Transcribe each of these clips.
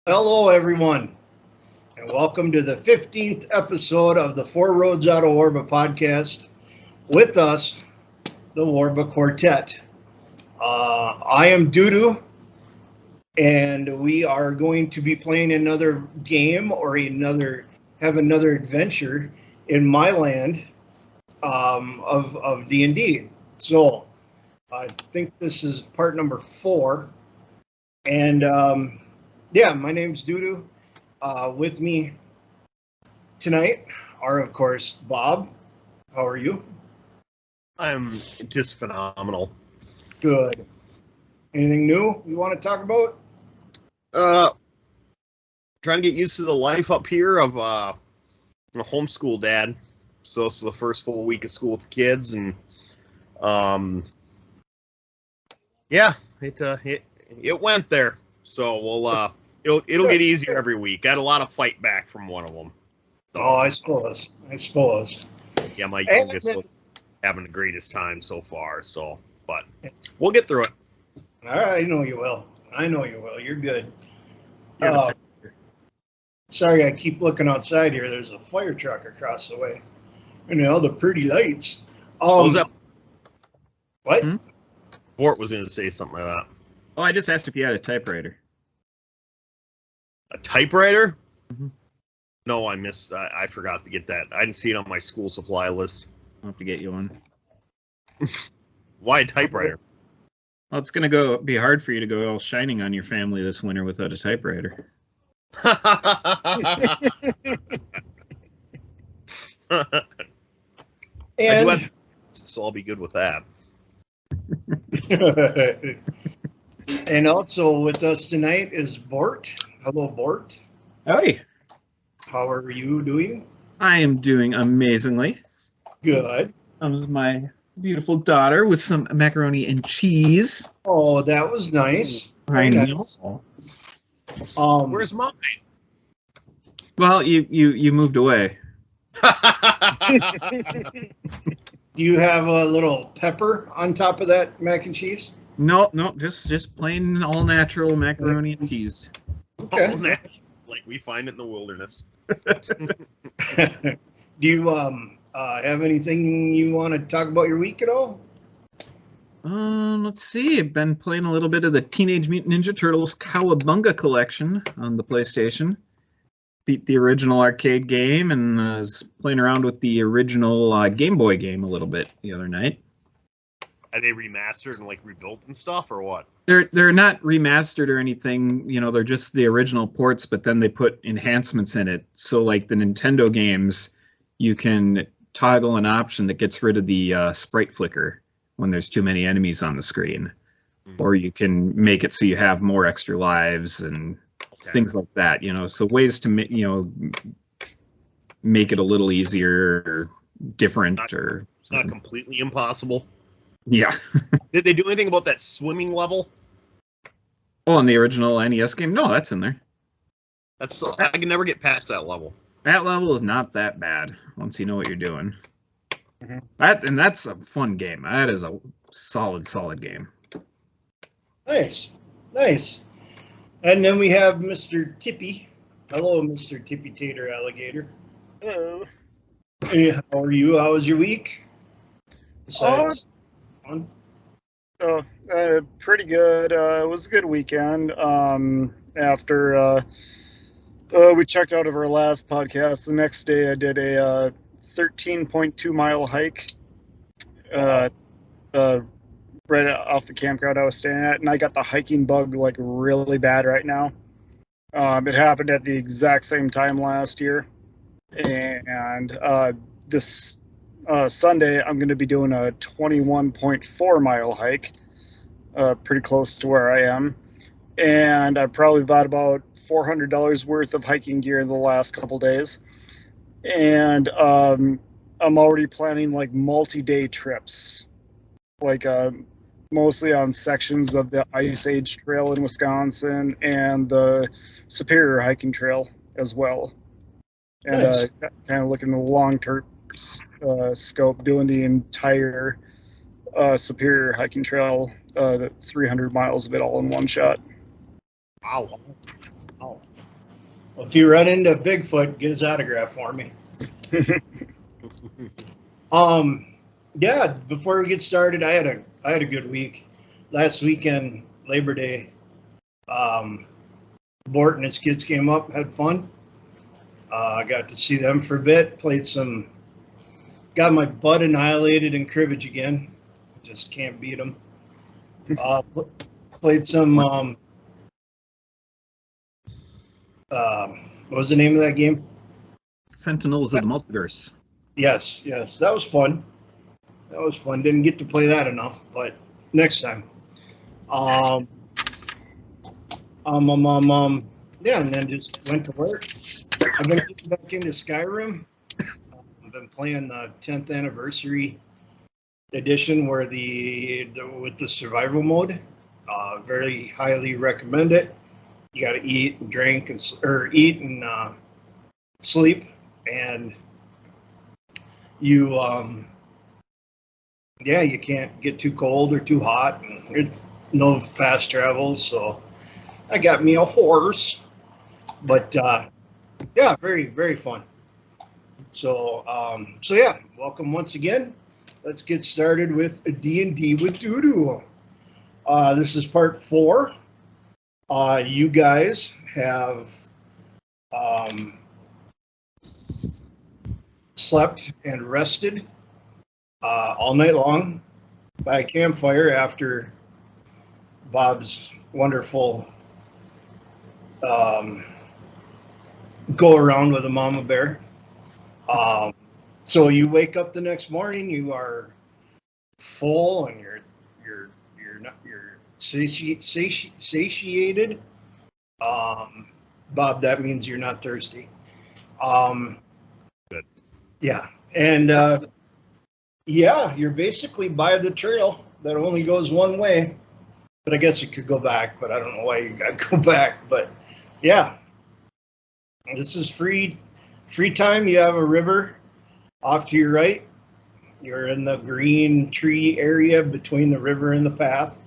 Hello, everyone, and welcome to the 15th episode of the Four Roads Out of Warba podcast. With us, the Warba Quartet. I am Dudu, and we are going to be playing another game or have another adventure in my land of D&D. So I think this is part number 4, and yeah, my name's Dudu. With me tonight are, of course, Bob. How are you? I'm just phenomenal. Good. Anything new you want to talk about? Trying to get used to the life up here of a homeschool dad. So it's the first full week of school with the kids, and yeah, it went there. So we'll it'll get easier every week. Got a lot of fight back from one of them. Oh, I suppose. Yeah, my youngest was having the greatest time so far. So, but we'll get through it. I know you will. You're good. Yeah, Sorry, I keep looking outside here. There's a fire truck across the way, and all the pretty lights. What was that? What? Bort was going to say something like that. Oh, I just asked if you had a typewriter. A typewriter? Mm-hmm. No, I forgot to get that. I didn't see it on my school supply list. I'll have to get you one. Why a typewriter? Well, it's going to be hard for you to go all shining on your family this winter without a typewriter. So I'll be good with that. And also with us tonight is Bort. Hello, Bort. Howdy. How are you doing? I am doing amazingly. Good. Comes my beautiful daughter with some macaroni and cheese. Oh, that was nice. I know. Nice. Where's mine? Well, you moved away. Do you have a little pepper on top of that mac and cheese? No, just plain all natural macaroni and cheese. Okay. All natural, like we find it in the wilderness. Do you have anything you want to talk about your week at all? Let's see. I've been playing a little bit of the Teenage Mutant Ninja Turtles Cowabunga collection on the PlayStation. Beat the original arcade game and was playing around with the original Game Boy game a little bit the other night. Are they remastered and like rebuilt and stuff, or what? They're not remastered or anything. You know, they're just the original ports, but then they put enhancements in it. So like the Nintendo games, you can toggle an option that gets rid of the sprite flicker when there's too many enemies on the screen. Mm-hmm. Or you can make it so you have more extra lives and things like that, you know. So ways to make it a little easier or different, or not completely impossible. Yeah. Did they do anything about that swimming level? Oh, in the original NES game? No, that's in there. I can never get past that level. That level is not that bad once you know what you're doing. Mm-hmm. That's a fun game. That is a solid game. Nice. And then we have Mr. Tippy. Hello, Mr. Tippy Tater Alligator. Hello. Hey, how are you? How was your week? Besides fun? Pretty good. It was a good weekend. After we checked out of our last podcast, the next day I did a 13.2 mile hike right off the campground I was staying at, and I got the hiking bug like really bad right now. It happened at the exact same time last year, and this Sunday I'm going to be doing a 21.4 mile hike, pretty close to where I am. and I probably bought about $400 worth of hiking gear in the last couple days. And I'm already planning like multi-day trips, like mostly on sections of the Ice Age Trail in Wisconsin and the Superior Hiking Trail as well. And Nice. kind of looking at the long-term scope, doing the entire Superior Hiking Trail, the 300 miles of it all in one shot. Wow. Well, if you run into Bigfoot, get his autograph for me. Yeah, before we get started, I had a good week. Last weekend, Labor Day, Bort and his kids came up, had fun. I got to see them for a bit, got my butt annihilated in cribbage again. Just can't beat them. Played some, what was the name of that game? Sentinels of the Multiverse. Yes, that was fun. Didn't get to play that enough, but next time. Yeah, and then just went to work. I've been getting back into Skyrim. I've been playing the 10th anniversary edition, where with the survival mode. Very highly recommend it. You got to eat and drink and sleep, and you you can't get too cold or too hot, and no fast travel. So I got me a horse, but yeah, very, very fun. So yeah, welcome once again. Let's get started with D&D with Doodoo. This is part 4. You guys have slept and rested all night long by a campfire after Bob's wonderful go around with a mama bear. So you wake up the next morning, you are full, and you're satiated. Bob, that means you're not thirsty. Good. Yeah, and yeah, you're basically by the trail that only goes one way, but I guess you could go back, but I don't know why you got to go back. But yeah, this is free time. You have a river off to your right. You're in the green tree area between the river and the path.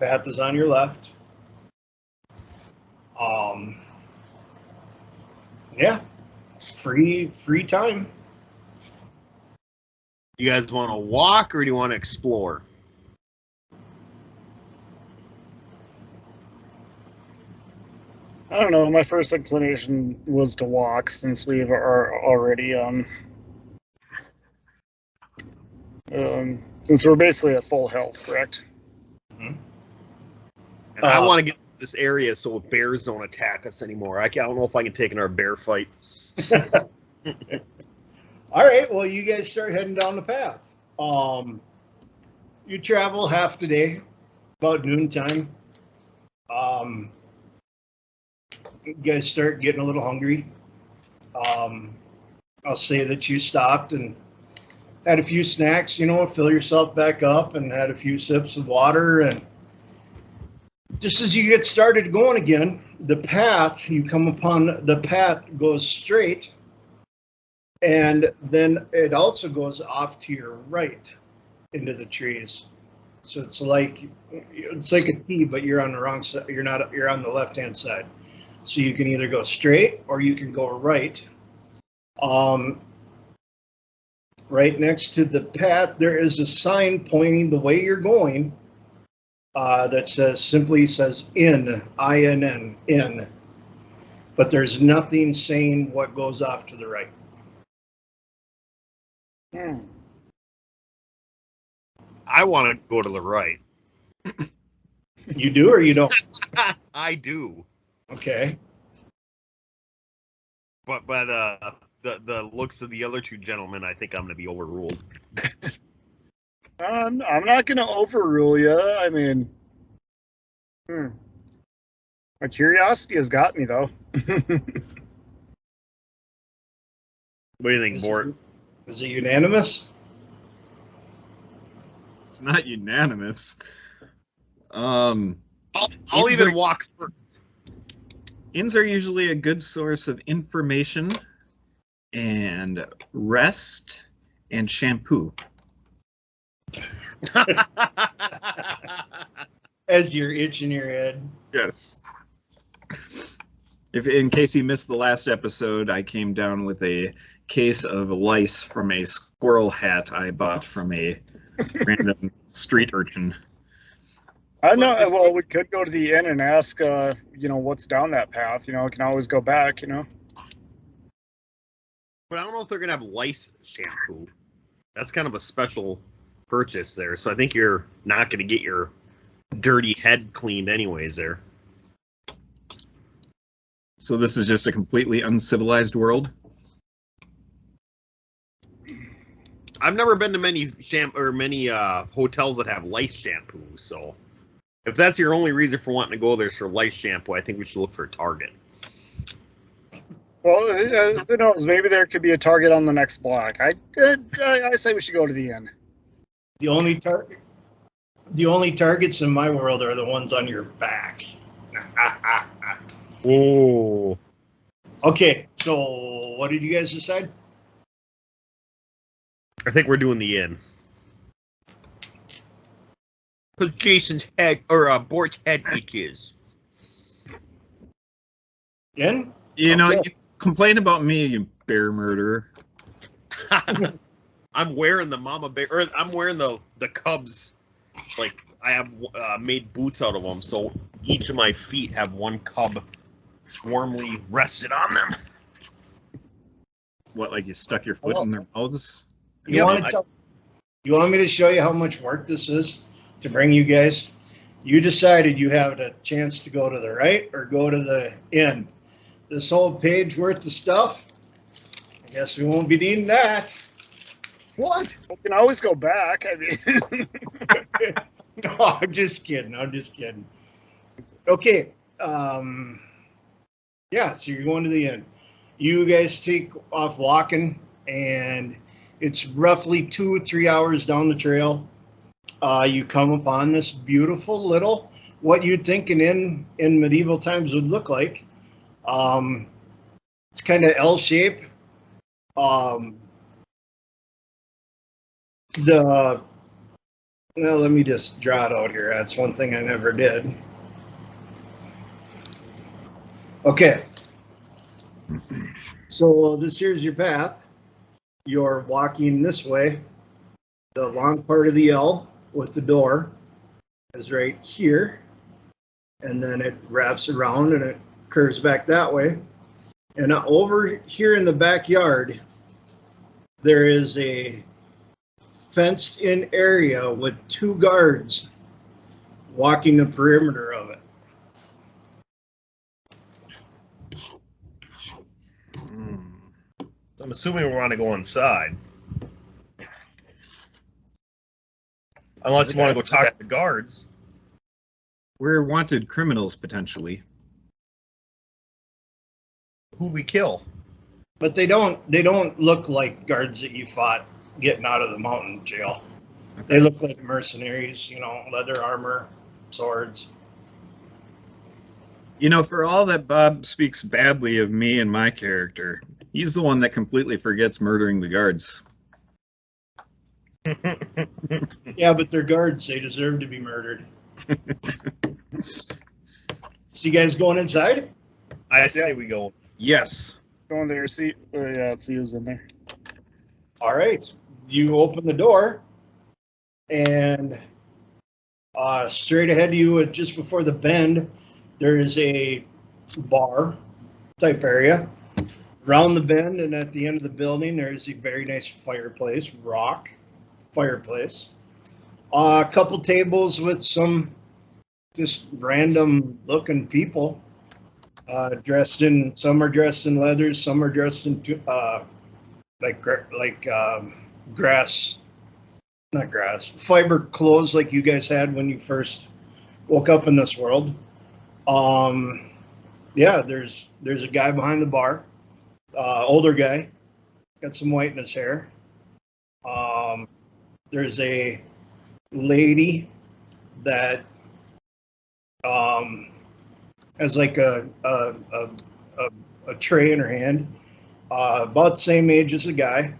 Path is on your left. Yeah, free time. You guys want to walk or do you want to explore? I don't know. My first inclination was to walk, since we are already since we're basically at full health, correct? And I want to get this area so bears don't attack us anymore. I don't know if I can take another bear fight. All right, well, you guys start heading down the path. You travel half the day, about noontime. You guys start getting a little hungry. I'll say that you stopped and had a few snacks, fill yourself back up, and had a few sips of water. And just as you get started going again, the path, you come upon the path goes straight, and then it also goes off to your right into the trees. So it's like a T, but you're on the wrong side. You're on the left-hand side. So you can either go straight or you can go right. Right next to the path, there is a sign pointing the way you're going that simply says in, I-N-N, in. But there's nothing saying what goes off to the right. I want to go to the right. You do or you don't? I do. Okay. But by the looks of the other two gentlemen, I think I'm going to be overruled. I'm not going to overrule you. I mean, My curiosity has got me, though. What do you think, Bort? Is it unanimous? It's not unanimous. I'll Inns even are- walk first. Inns are usually a good source of information and rest and shampoo. As you're itching your head. Yes. If in case you missed the last episode, I came down with a case of lice from a squirrel hat I bought from a random street urchin. I know. Well, we could go to the inn and ask, what's down that path. We can always go back. But I don't know if they're gonna have lice shampoo. That's kind of a special purchase there. So I think you're not gonna get your dirty head cleaned anyways there. So this is just a completely uncivilized world? I've never been to many hotels that have lice shampoo. So if that's your only reason for wanting to go there for lice shampoo, I think we should look for a Target. Well, who knows? Maybe there could be a Target on the next block. I say we should go to the inn. The only targets in my world are the ones on your back. Oh. Okay, so what did you guys decide? I think we're doing the inn. Because Jason's head, or Bort's head itches. In? You complain about me, you bear murderer. I'm wearing the mama bear, or I'm wearing the Cubs. Like, I have made boots out of them, so each of my feet have one cub warmly rested on them. What, like you stuck your foot in their mouths? You want me to show you how much work this is to bring you guys? You decided you have a chance to go to the right or go to the inn. This whole page worth of stuff, I guess we won't be needing that. What? We can always go back. I mean, No, I'm just kidding. Okay. Yeah, so you're going to the inn. You guys take off walking, and it's roughly 2 or 3 hours down the trail. You come upon this beautiful little, what you'd think an inn in medieval times would look like. It's kind of L-shaped. Well, let me just draw it out here. That's one thing I never did. Okay. So this here's your path. You're walking this way. The long part of the L with the door is right here. And then it wraps around and it curves back that way. And over here in the backyard, there is a fenced-in area with 2 guards walking the perimeter of it. I'm assuming we want to go inside. Unless you want to go talk to the guards. We're wanted criminals, potentially. Who'd we kill? But they don't look like guards that you fought getting out of the mountain jail. They look like mercenaries, leather armor, swords. For all that Bob speaks badly of me and my character, he's the one that completely forgets murdering the guards. Yeah, but they're guards. They deserve to be murdered. So you guys going inside? I say we go. Yes. go in there, see. Yeah, see who's in there. All right. You open the door, and straight ahead of you, just before the bend, there is a bar type area. Around the bend and at the end of the building, there's a very nice fireplace, rock fireplace. A couple tables with some just random looking people dressed in. Some are dressed in leathers, some are dressed in fiber clothes like you guys had when you first woke up in this world. Yeah, there's a guy behind the bar, older guy, got some white in his hair. There's a lady that has like a tray in her hand, about the same age as the guy,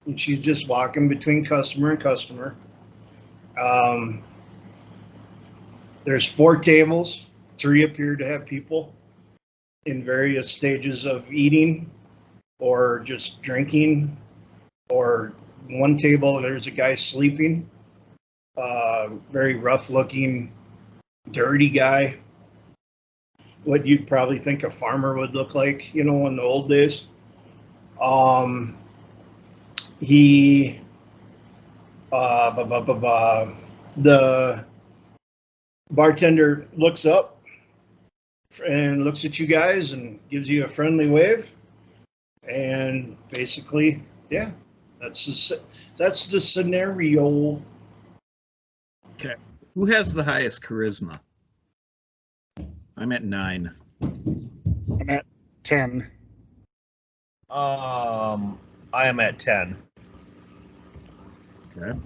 and she's just walking between customer and customer. There's 4 tables. 3 appear to have people in various stages of eating or just drinking, or one table there's a guy sleeping, very rough looking, dirty guy, what you'd probably think a farmer would look like, in the old days. He the bartender looks up and looks at you guys and gives you a friendly wave, and basically, yeah, that's the scenario. Okay. Who has the highest charisma? I'm at 9. I'm at 10. I am at 10. Okay.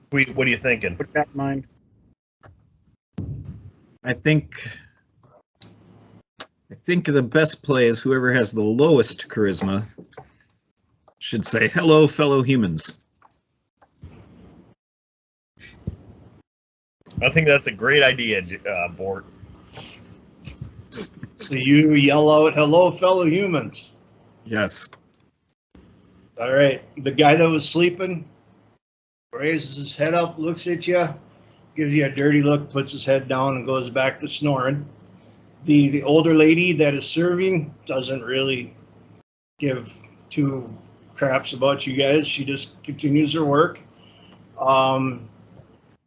What are you thinking? Put that in mind. I think the best play is whoever has the lowest charisma should say, "Hello, fellow humans." I think that's a great idea, Bort. So you yell out, "Hello, fellow humans." Yes. All right. The guy that was sleeping raises his head up, looks at you, gives you a dirty look, puts his head down, and goes back to snoring. The older lady that is serving doesn't really give 2 craps about you guys. She just continues her work.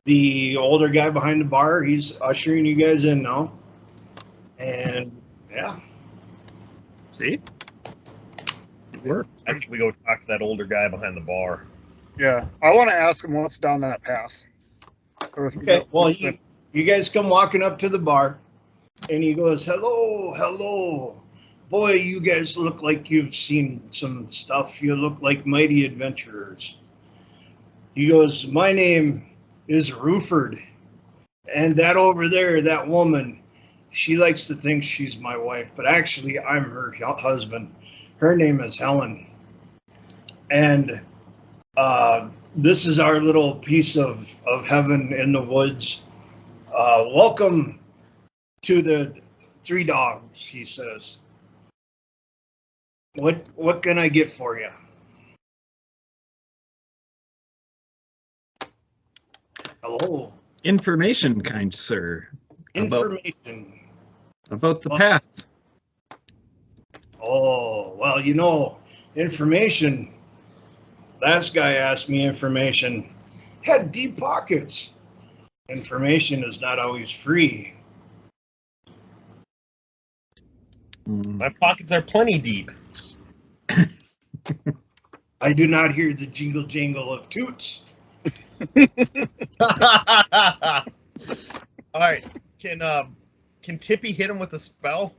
The older guy behind the bar, he's ushering you guys in now. And yeah. See? Work. I think we go talk to that older guy behind the bar. Yeah, I want to ask him what's down that path. Okay, well, you guys come walking up to the bar, and he goes, "Hello, hello. Boy, you guys look like you've seen some stuff. You look like mighty adventurers." He goes, "My name is Ruford, and that over there, that woman, she likes to think she's my wife, but actually I'm her husband. Her name is Helen. And this is our little piece of heaven in the woods. Welcome to the 3 dogs," he says. What can I get for you?" Hello. Information, kind sir. Information. About the path. Oh, well, information. Last guy asked me information. Had deep pockets. Information is not always free. My pockets are plenty deep. I do not hear the jingle jangle of toots. All right. Can Tippy hit him with a spell?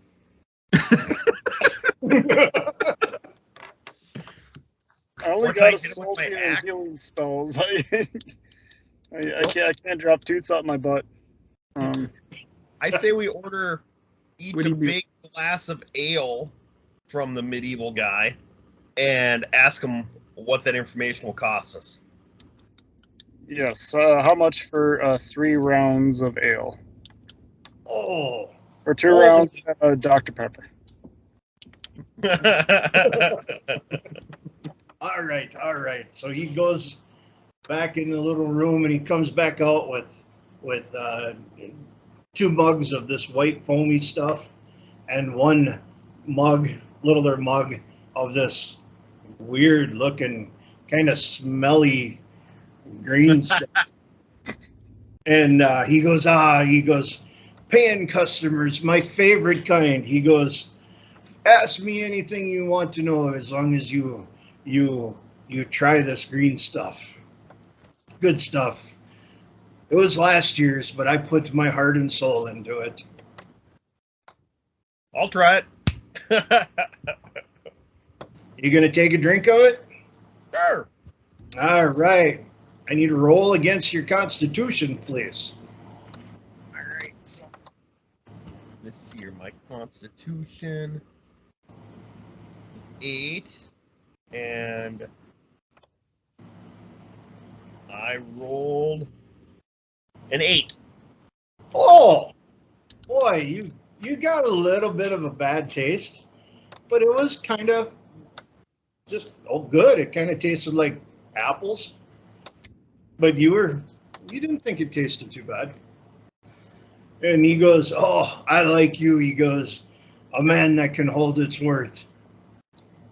I only Or can I got hit him with salty my and axe? healing spells. I can't drop toots out my butt. I say we order each What do a you mean? big glass of ale from the medieval guy and ask him what that information will cost us. Yes. How much for 3 rounds of ale? Oh. Or 2 rounds of Dr. Pepper? All right. So he goes back in the little room, and he comes back out with 2 mugs of this white foamy stuff, and 1 littler mug of this weird looking, kind of smelly green stuff. And he goes, paying customers, my favorite kind. He goes, ask me anything you want to know as long as you try this green stuff. Good stuff. It was last year's, but I put my heart and soul into it. I'll try it. You gonna take a drink of it? Sure. All right. I need a roll against your constitution, please. All right. So, let's see here. My constitution is 8, and I rolled an 8. Oh, boy, you got a little bit of a bad taste, but it was kind of just good. It kind of tasted like apples, but you didn't think it tasted too bad. And he goes, "Oh, I like you." He goes, "A man that can hold its worth."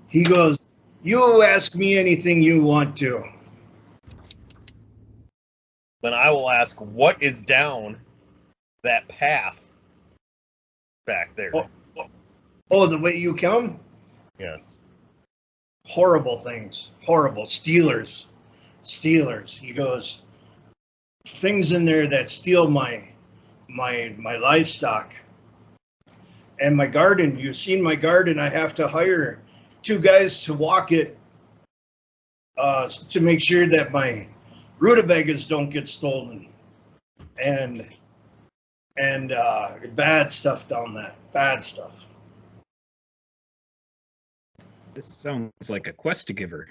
He goes, "You ask me anything you want to." Then I will ask, what is down that path back there? Oh, the way you come? Yes. Horrible things. Horrible. Stealers. He goes, things in there that steal my livestock. And my garden, you've seen my garden, I have to hire 2 guys to walk it to make sure that my rutabagas don't get stolen. And bad stuff down that. Bad stuff. This sounds like a quest to giver.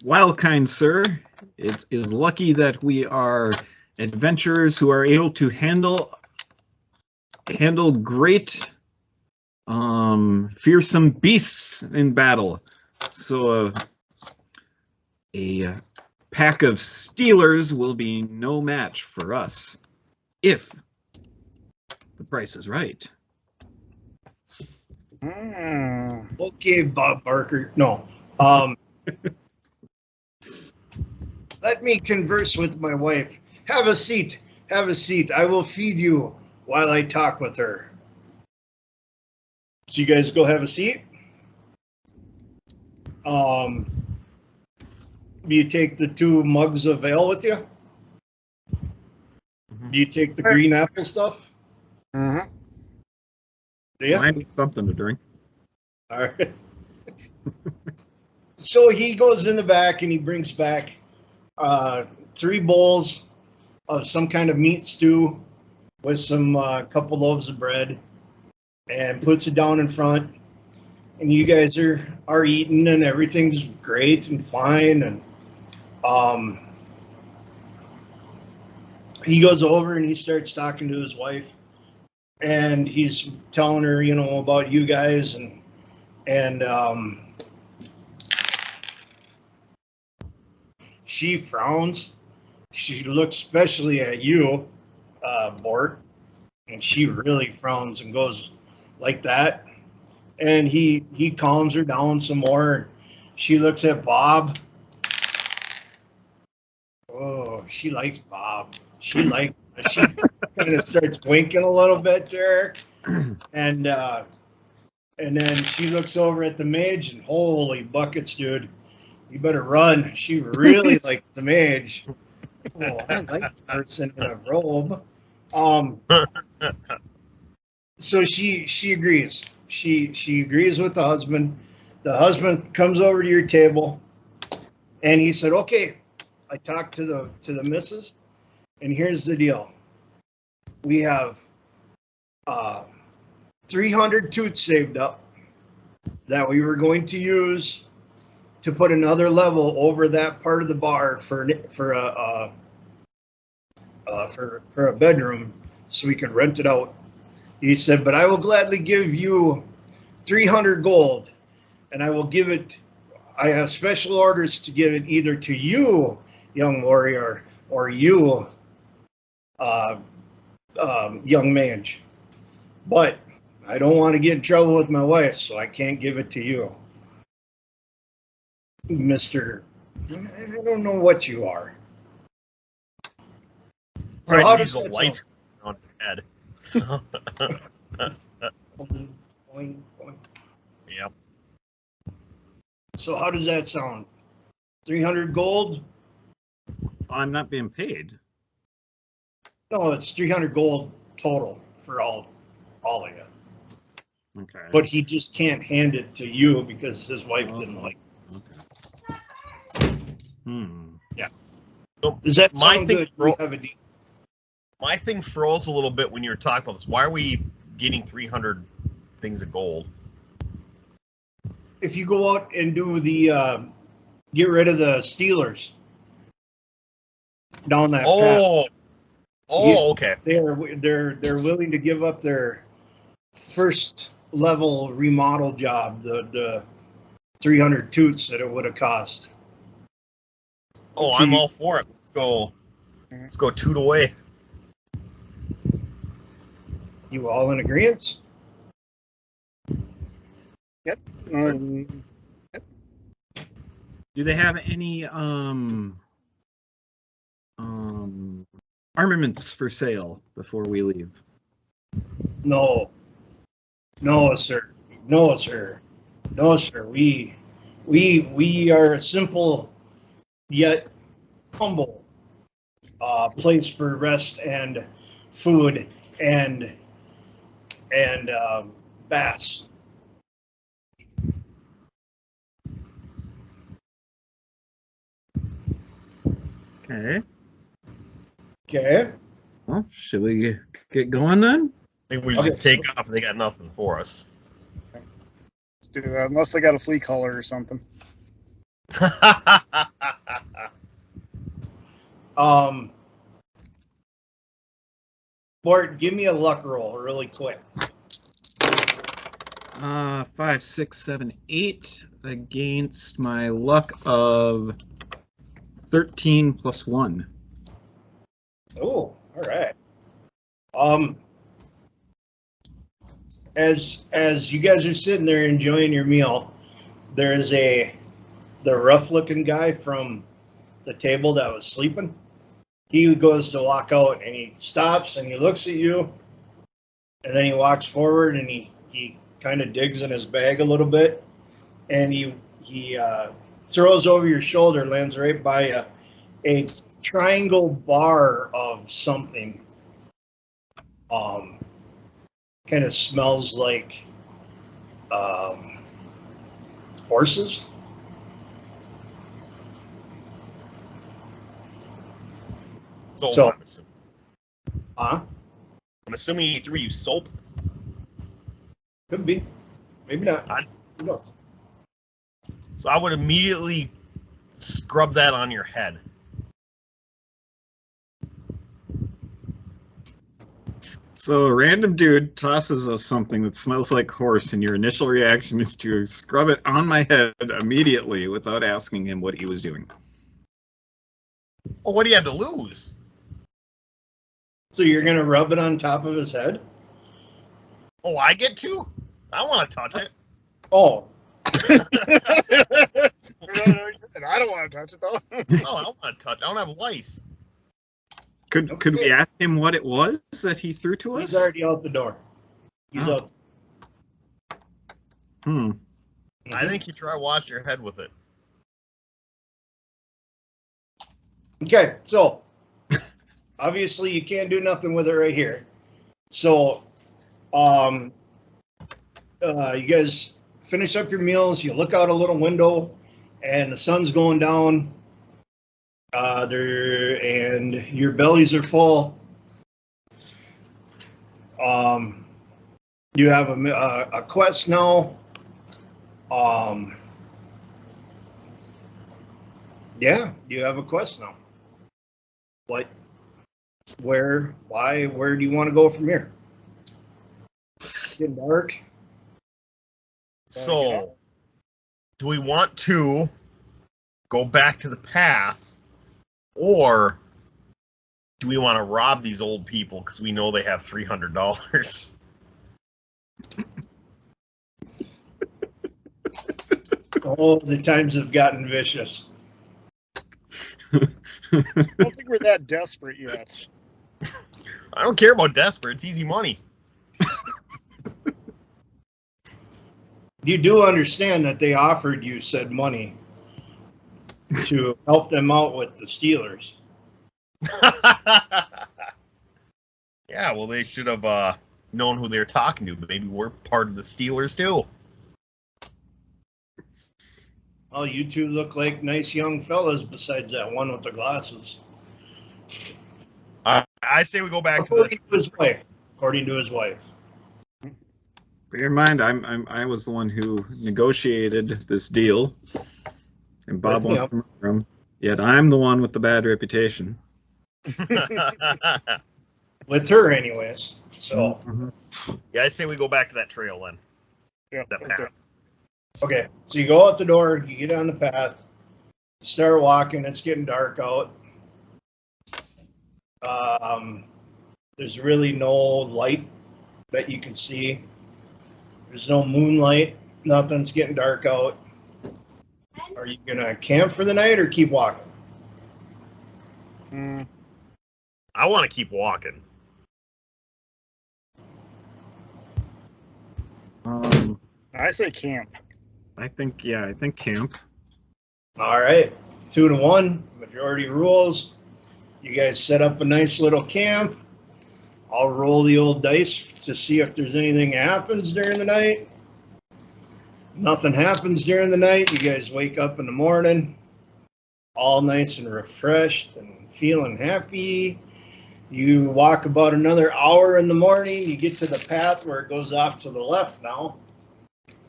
Well, kind sir, it is lucky that we are adventurers who are able to handle great fearsome beasts in battle. So a pack of stealers will be no match for us if the price is right. Okay, Bob Barker. No. Let me converse with my wife. Have a seat. Have a seat. I will feed you while I talk with her. So you guys go have a seat. Do you take the 2 mugs of ale with you? Do you take the green apple stuff? Mm-hmm. Do you? I need something to drink. All right. So he goes in the back and he brings back 3 bowls of some kind of meat stew with some couple loaves of bread, and puts it down in front. And you guys are eating, and everything's great and fine. And he goes over and he starts talking to his wife, and he's telling her, about you guys, and she frowns. She looks especially at you, Bort, and she really frowns and goes like that. And he calms her down some more. She looks at Bob. Oh, she likes Bob. She kind of starts winking a little bit there, and then she looks over at the mage, and holy buckets, dude, you better run. She really likes the mage. Oh, I like a person in a robe. So she agrees. She agrees with the husband. The husband comes over to your table, and he said, "Okay, I talked to the missus, and here's the deal. We have 300 toots saved up that we were going to use to put another level over that part of the bar for a bedroom, so we could rent it out." He said, "But I will gladly give you 300 gold, and I will give it. I have special orders to give it either to you, young warrior, or you, young mage. But I don't want to get in trouble with my wife, so I can't give it to you, Mister. I don't know what you are." So Right, how he's does a that light sound? on his head. Boing, boing. Yep. So how does that sound? 300 gold? I'm not being paid. No, it's 300 gold total for all of you. Okay. But he just can't hand it to you because his wife didn't like it. Okay. Yeah. So Does that my sound thing good? fro- We have a deal. My thing froze a little bit when you were talking about this. Why are we getting 300 things of gold? If you go out and do the get rid of the Steelers down that path, Okay. they're willing to give up their first level remodel job, the 300 toots that it would have cost. Oh, I'm all for it. Let's go toot away. You all in agreement? Yep. Do they have any armaments for sale before we leave? No, sir. No, sir. We are a simple yet humble place for rest and food and baths. Okay. Okay. Well, should we get going then? I think we just take off and they got nothing for us. Let's do that. Unless they got a flea collar or something. Bart, give me a luck roll really quick. 5, 6, 7, 8 against my luck of 13 plus 1. Oh, all right. As you guys are sitting there enjoying your meal, there's the rough-looking guy from the table that was sleeping. He goes to walk out and he stops and he looks at you, and then he walks forward and he kind of digs in his bag a little bit, and he throws over your shoulder, lands right by a triangle bar of something. Kind of smells like horses. So, I'm assuming he threw you soap. Could be, maybe not. Who knows? So I would immediately scrub that on your head. So a random dude tosses us something that smells like horse, and your initial reaction is to scrub it on my head immediately without asking him what he was doing. Well, what do you have to lose? So you're gonna rub it on top of his head? Oh, I get to? I want to touch it. Oh. And I don't want to touch it though. No, I don't want to touch it. I don't have lice. Could we ask him what it was that he threw to us? He's already out the door. He's out. I think you try wash your head with it. Okay, so obviously you can't do nothing with it right here. So, you guys finish up your meals. You look out a little window, and the sun's going down. And your bellies are full. You have a quest now. Yeah, you have a quest now. What? Where? Why? Where do you want to go from here? It's getting dark. So, do we want to go back to the path, or do we want to rob these old people because we know they have $300? Oh, the times have gotten vicious. I don't think we're that desperate yet. I don't care about desperate. It's easy money. You do understand that they offered you said money to help them out with the Steelers. Yeah, well, they should have known who they were talking to. Maybe we're part of the Steelers, too. Well, you two look like nice young fellas besides that one with the glasses. I say we go back According to his wife. According to his wife. Bear in mind, I was the one who negotiated this deal, and Bob won't remember him. Yet I'm the one with the bad reputation. With her, anyways. So. Yeah, I say we go back to that trail then. Yeah, that path. Okay, so you go out the door, you get on the path, you start walking, it's getting dark out. There's really no light that you can see. There's no moonlight, nothing's getting dark out. Are you gonna camp for the night or keep walking? I want to keep walking. I say camp. I think camp. All right, 2-1, majority rules. You guys set up a nice little camp. I'll roll the old dice to see if there's anything happens during the night. Nothing happens during the night. You guys wake up in the morning, all nice and refreshed and feeling happy. You walk about another hour in the morning. You get to the path where it goes off to the left now.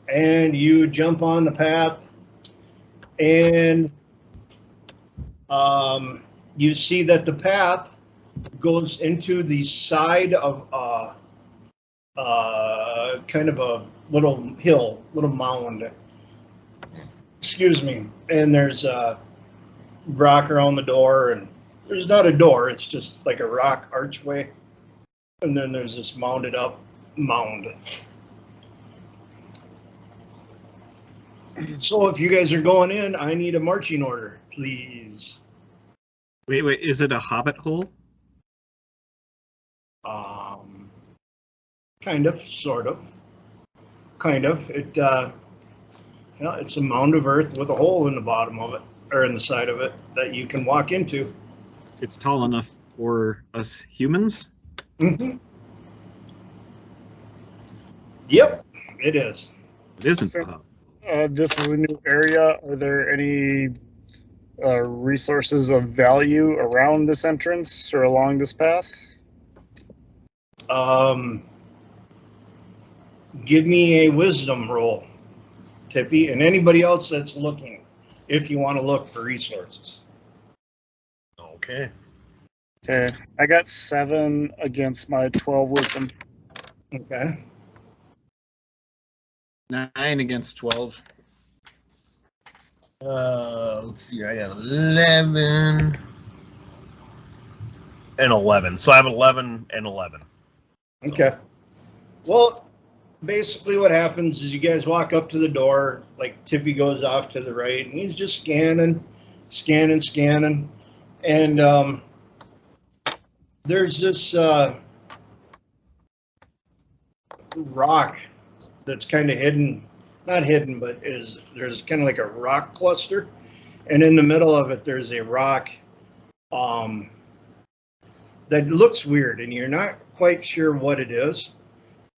And you jump on the path. And you see that the path goes into the side of kind of a little hill, little mound. Excuse me. And there's a rock around the door, and there's not a door, it's just like a rock archway. And then there's this mounded up mound. So if you guys are going in, I need a marching order, please. Wait, is it a hobbit hole? Kind of, sort of. Kind of. It's a mound of earth with a hole in the bottom of it, or in the side of it, that you can walk into. It's tall enough for us humans? Mm-hmm. Yep, it is. It isn't a hobbit. This is a new area. Are there any resources of value around this entrance or along this path? Give me a wisdom roll, Tippy, and anybody else that's looking, if you want to look for resources. Okay. Okay, I got 7 against my 12 wisdom. Okay. 9 against 12. Let's see. I got 11 and 11. So I have 11 and 11. Okay. Well, basically what happens is you guys walk up to the door, like Tippy goes off to the right, and he's just scanning. And there's this rock that's kind of hidden, not hidden, but there's kind of like a rock cluster. And in the middle of it, there's a rock that looks weird, and you're not quite sure what it is.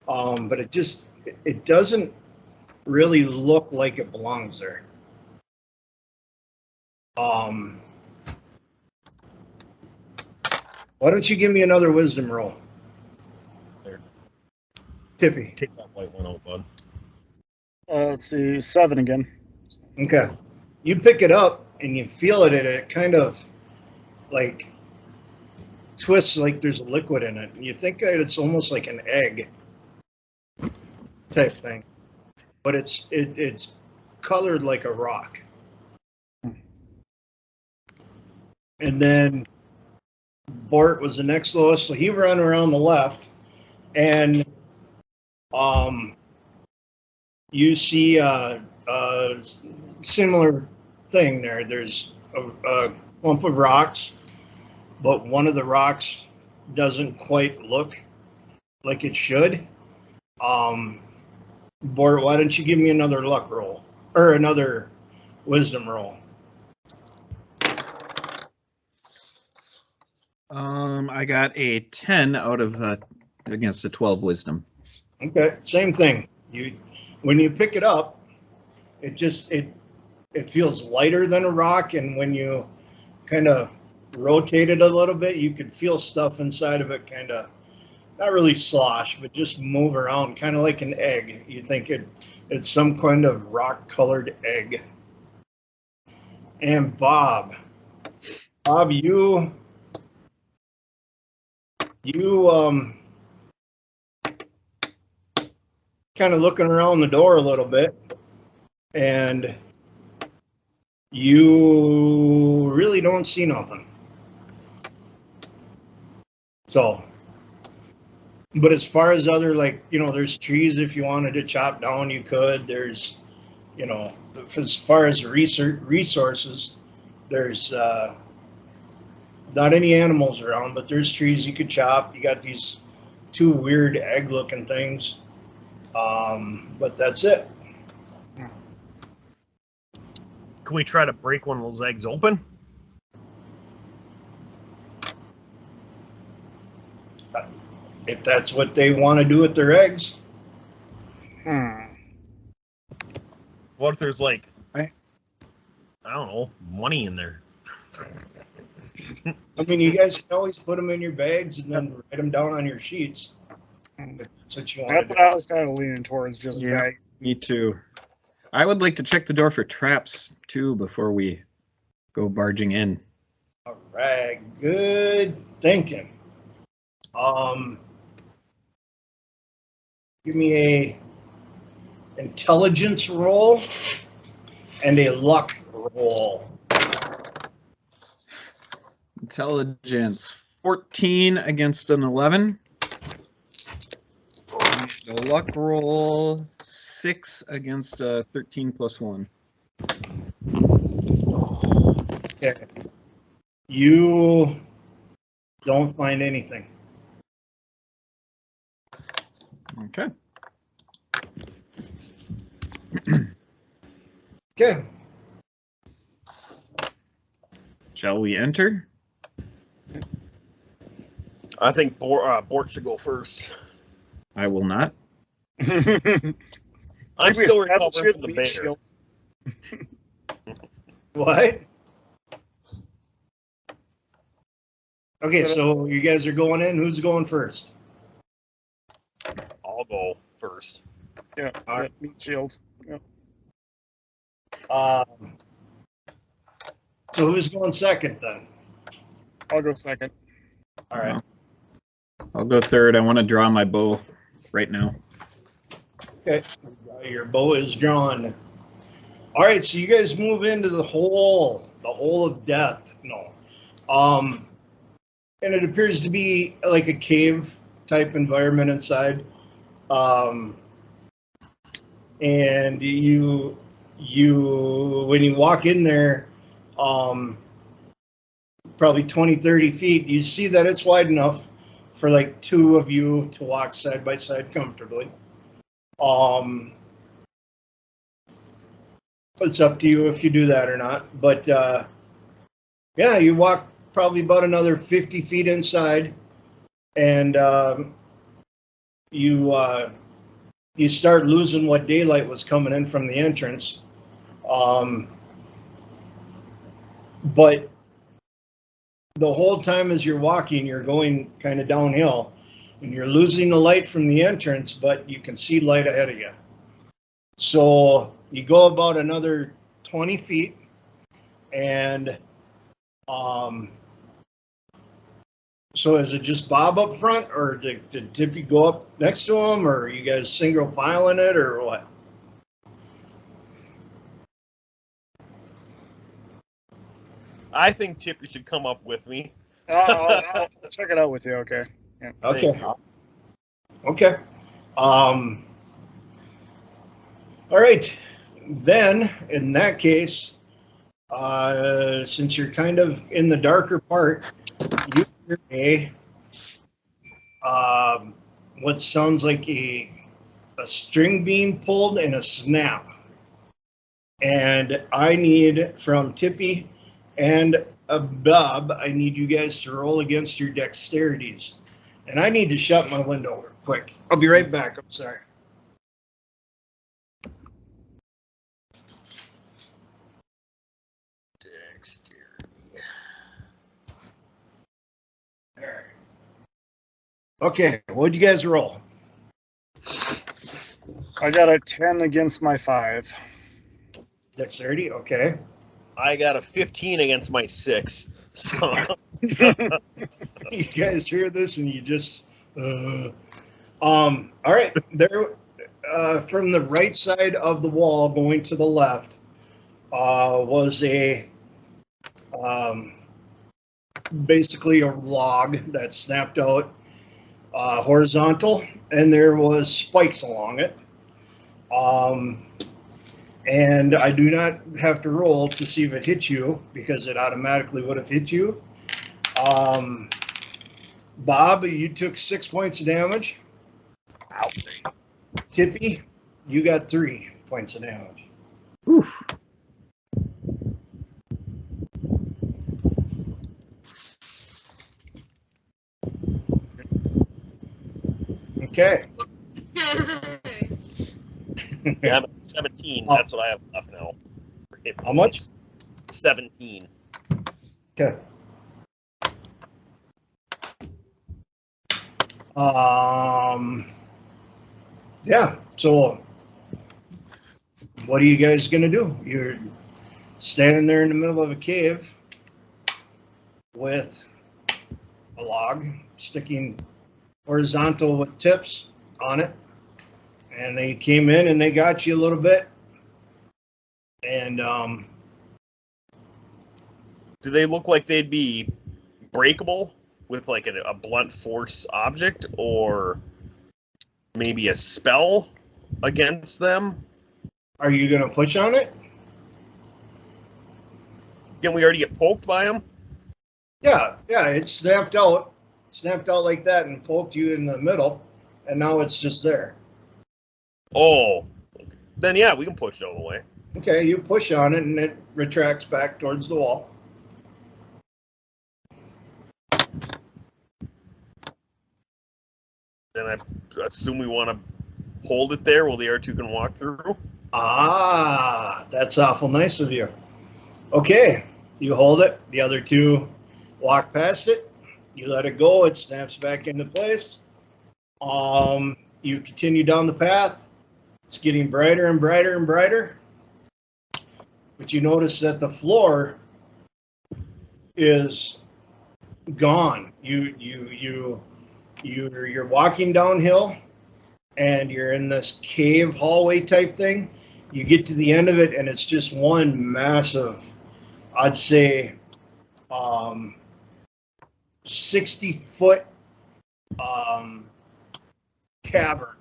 But it doesn't really look like it belongs there. Why don't you give me another wisdom roll? There. Tippy. Take that white one out, bud. Let's see, 7 again. Okay. You pick it up and you feel it, and it kind of like twists like there's liquid in it. And you think that it's almost like an egg type thing. But it's colored like a rock. And then Bort was the next lowest, so he ran around the left, and you see a similar thing there. There's a clump of rocks, but one of the rocks doesn't quite look like it should. Bort, why don't you give me another luck roll or another wisdom roll? I got a 10 out of against a 12 wisdom. Okay, same thing. When you pick it up, it feels lighter than a rock, and when you kind of rotate it a little bit, you could feel stuff inside of it kind of not really slosh, but just move around, kind of like an egg. You think it's some kind of rock-colored egg. And Bob, you kind of looking around the door a little bit, and you really don't see nothing. So, but as far as other, like, there's trees if you wanted to chop down, you could. There's, as far as resources, there's not any animals around, but there's trees you could chop. You got these two weird egg-looking things, but that's it. Can we try to break one of those eggs open? If that's what they want to do with their eggs. What if there's like, I don't know, money in there? I mean, you guys can always put them in your bags and then write them down on your sheets. If that's what you want That's to what do. I was kind of leaning towards, just Yeah. bag. Me too. I would like to check the door for traps too before we go barging in. All right, good thinking. Give me a intelligence roll and a luck roll. Intelligence 14 against an 11. The luck roll 6 against a 13 plus 1. Okay. You don't find anything. Okay. Okay. Shall we enter? I think Bort should go first. I will not. I'm Maybe still a stab recovering from shield, the meat bear. shield. What? Okay, so you guys are going in. Who's going first? I'll go first. Yeah, All right. meat shield. Yeah. So who's going second then? I'll go second. All right. I'll go third. I want to draw my bow right now. Okay. Your bow is drawn. All right, so you guys move into the hole of death. No. And it appears to be like a cave type environment inside. And you when you walk in there, probably 20, 30 feet, you see that it's wide enough for like two of you to walk side by side comfortably. It's up to you if you do that or not. But yeah, you walk probably about another 50 feet inside, and you start losing what daylight was coming in from the entrance. But the whole time as you're walking, you're going kind of downhill, and you're losing the light from the entrance, but you can see light ahead of you. So you go about another 20 feet, and so is it just Bob up front, or did Tippy go up next to him, or are you guys single filing it, or what? I think Tippy should come up with me. I'll check it out with you. Okay. Yeah. Okay. Thank you. Okay. All right. Then, in that case, since you're kind of in the darker part, you hear what sounds like a a string being pulled, and a snap. And I need from Tippy and Bob, I need you guys to roll against your dexterities. And I need to shut my window real quick. I'll be right back. I'm sorry. Dexterity. All right. Okay, what'd you guys roll? I got a 10 against my 5. Dexterity, okay. I got a 15 against my 6. So You guys hear this and you just all right, there from the right side of the wall going to the left was a basically a log that snapped out horizontal, and there was spikes along it. And I do not have to roll to see if it hits you, because it automatically would have hit you. Bob, you took 6 points of damage. ouch. Tippy, you got 3 points of damage. Oof. Okay. Yeah, I'm at 17. That's what I have left now. How much? 17. Okay. Yeah, so what are you guys gonna do? You're standing there in the middle of a cave with a log sticking horizontal with tips on it, and they came in and they got you a little bit, and Do they look like they'd be breakable with like a blunt force object, or maybe a spell against them? are you gonna push on it? Didn't we already get poked by them? Yeah, it snapped out like that and poked you in the middle, and now it's just there. Oh, then yeah, we can push it all the way. Okay, you push on it and it retracts back towards the wall. Then I assume we want to hold it there while the R2 can walk through. Ah, that's awful nice of you. Okay, you hold it. The other two walk past it. You let it go. It snaps back into place. You continue down the path. It's getting brighter and brighter and brighter. But you notice that the floor is gone. You're walking downhill, and you're in this cave hallway type thing. You get to the end of it, and it's just one massive, I'd say, 60-foot cavern.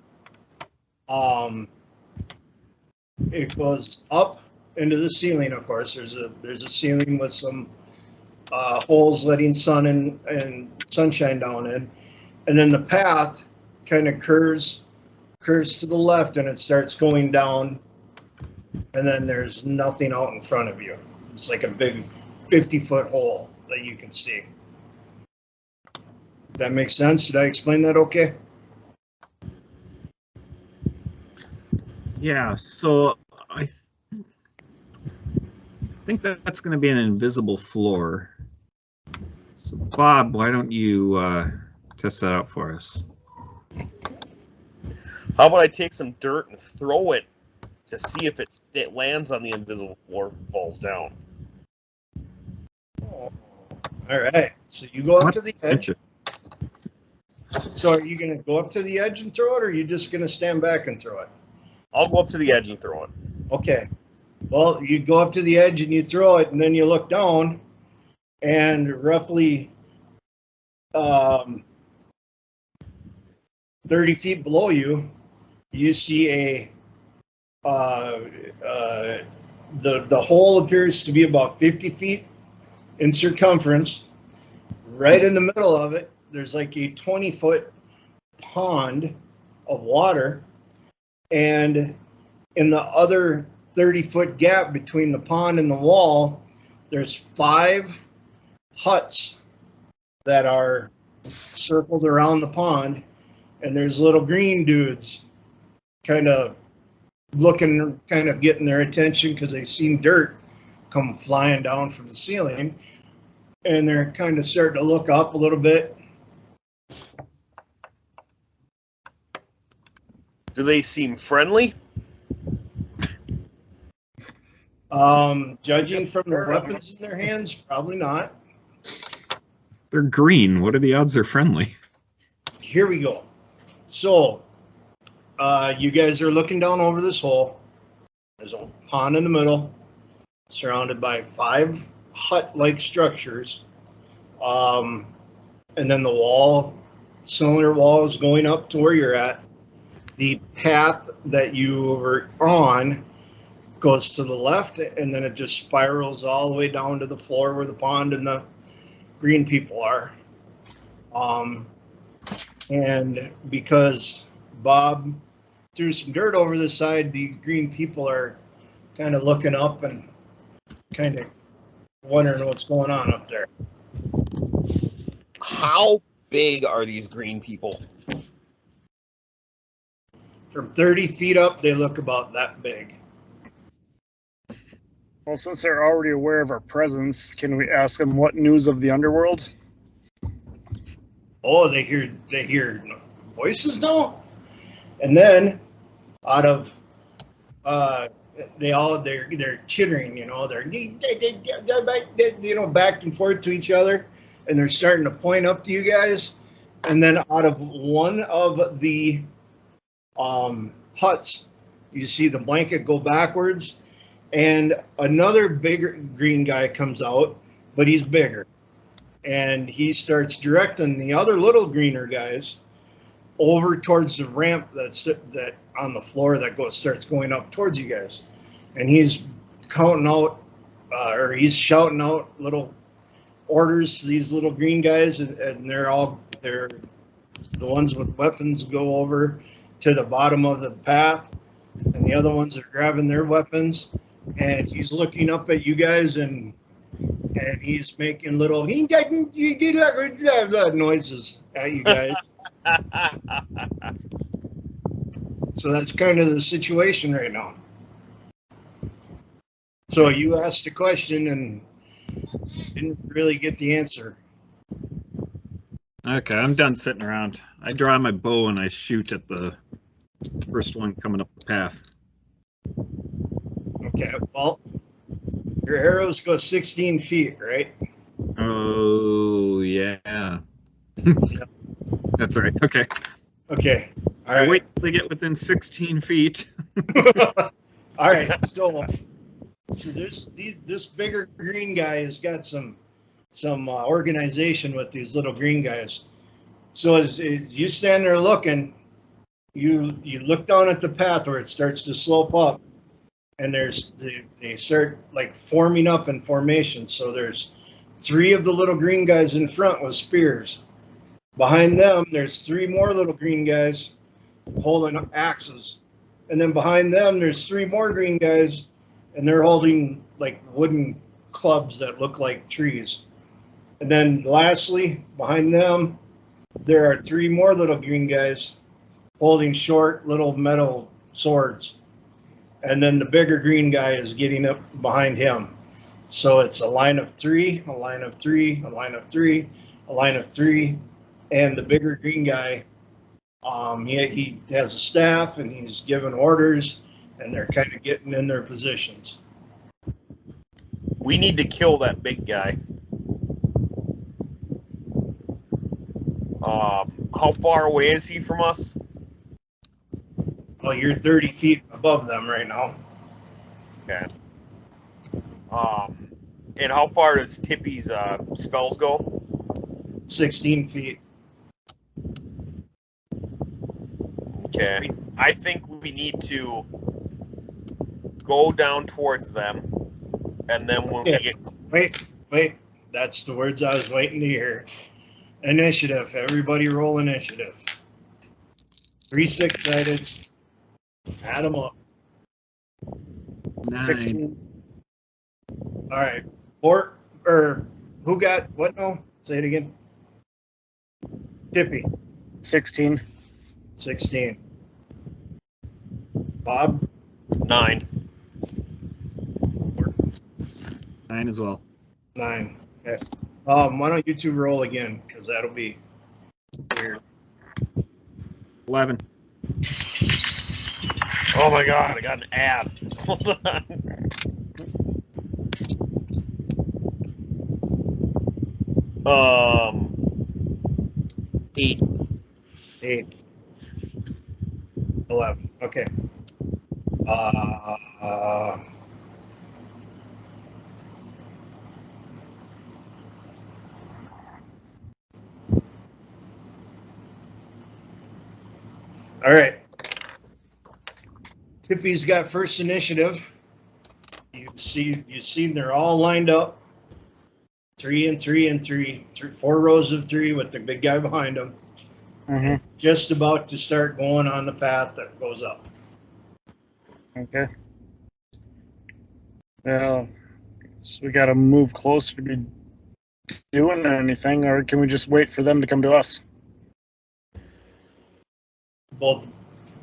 It goes up into the ceiling. Of course, there's a ceiling with some holes letting sun and sunshine down in, and then the path kind of curves to the left, and it starts going down, and then there's nothing out in front of you. It's like a big 50-foot hole that you can see. That makes sense? Did I explain that okay? Yeah, so I think that's going to be an invisible floor. So, Bob, why don't you test that out for us? How about I take some dirt and throw it to see if it lands on the invisible floor and falls down? All right. So you go up to the edge. So are you going to go up to the edge and throw it, or are you just going to stand back and throw it? I'll go up to the edge and throw it. Okay. Well, you go up to the edge and you throw it, and then you look down, and roughly 30 feet below you, you see the hole appears to be about 50 feet in circumference. Right in the middle of it, there's like a 20-foot pond of water, And in the other 30-foot gap between the pond and the wall, there's 5 huts that are circled around the pond, and there's little green dudes kind of looking, kind of getting their attention because they seen dirt come flying down from the ceiling, and they're kind of starting to look up a little bit. Do they seem friendly? Judging from the weapons in their hands, probably not. They're green. What are the odds they're friendly? Here we go. So, you guys are looking down over this hole. There's a pond in the middle, surrounded by 5 hut-like structures. And then the wall, cylinder wall is going up to where you're at. The path that you were on goes to the left, and then it just spirals all the way down to the floor where the pond and the green people are. And because Bob threw some dirt over the side, the green people are kind of looking up and kind of wondering what's going on up there. How big are these green people? From 30 feet up, they look about that big. Well, since they're already aware of our presence, can we ask them what news of the underworld? Oh, they hear voices now, and then out of they're chittering, they're back and forth to each other, and they're starting to point up to you guys, and then out of one of the huts, you see the blanket go backwards, and another bigger green guy comes out, but he's bigger, and he starts directing the other little greener guys over towards the ramp that on the floor that starts going up towards you guys, and he's counting out or he's shouting out little orders to these little green guys, and they're the ones with weapons go over to the bottom of the path, and the other ones are grabbing their weapons, and he's looking up at you guys, and he's making little noises at you guys. So that's kind of the situation right now. So you asked a question and didn't really get the answer. Okay, I'm done sitting around. I draw my bow and I shoot at the first one coming up the path. Okay, well, your arrows go 16 feet, right? Oh, yeah. That's right. Okay. Okay. All right. Wait till they get within 16 feet. All right. So this bigger green guy has got some organization with these little green guys. So as you stand there looking, you look down at the path where it starts to slope up, and they start like forming up in formation. So there's 3 of the little green guys in front with spears. Behind them, there's 3 more little green guys holding axes. And then behind them, there's 3 more green guys, and they're holding like wooden clubs that look like trees. And then lastly, behind them, there are 3 more little green guys holding short little metal swords. And then the bigger green guy is getting up behind him. So it's a line of 3, a line of 3, a line of 3, a line of 3. And the bigger green guy, he has a staff and he's giving orders, and they're kind of getting in their positions. We need to kill that big guy. How far away is he from us? Well, you're 30 feet above them right now. Okay. And how far does Tippy's spells go? 16 feet. Okay. I think we need to go down towards them, and then when we get... Wait. That's the words I was waiting to hear. Initiative. Everybody roll initiative. 3 6-sided. Add them up. 9. 16. All right. Or who got what now? Say it again. Tippy. 16. 16. Bob. 9. 9 as well. 9. Okay. Why don't you two roll again? Because that'll be weird. 11. Oh my god, I got an ad. Hold on. Um, 8. 8. 11. Okay. All right. Tippy's got first initiative. You've seen they're all lined up. 3 and 3 and 3. 4 rows of 3 with the big guy behind them. Mm-hmm. Just about to start going on the path that goes up. Okay. So we got to move closer to be doing anything, or can we just wait for them to come to us? Both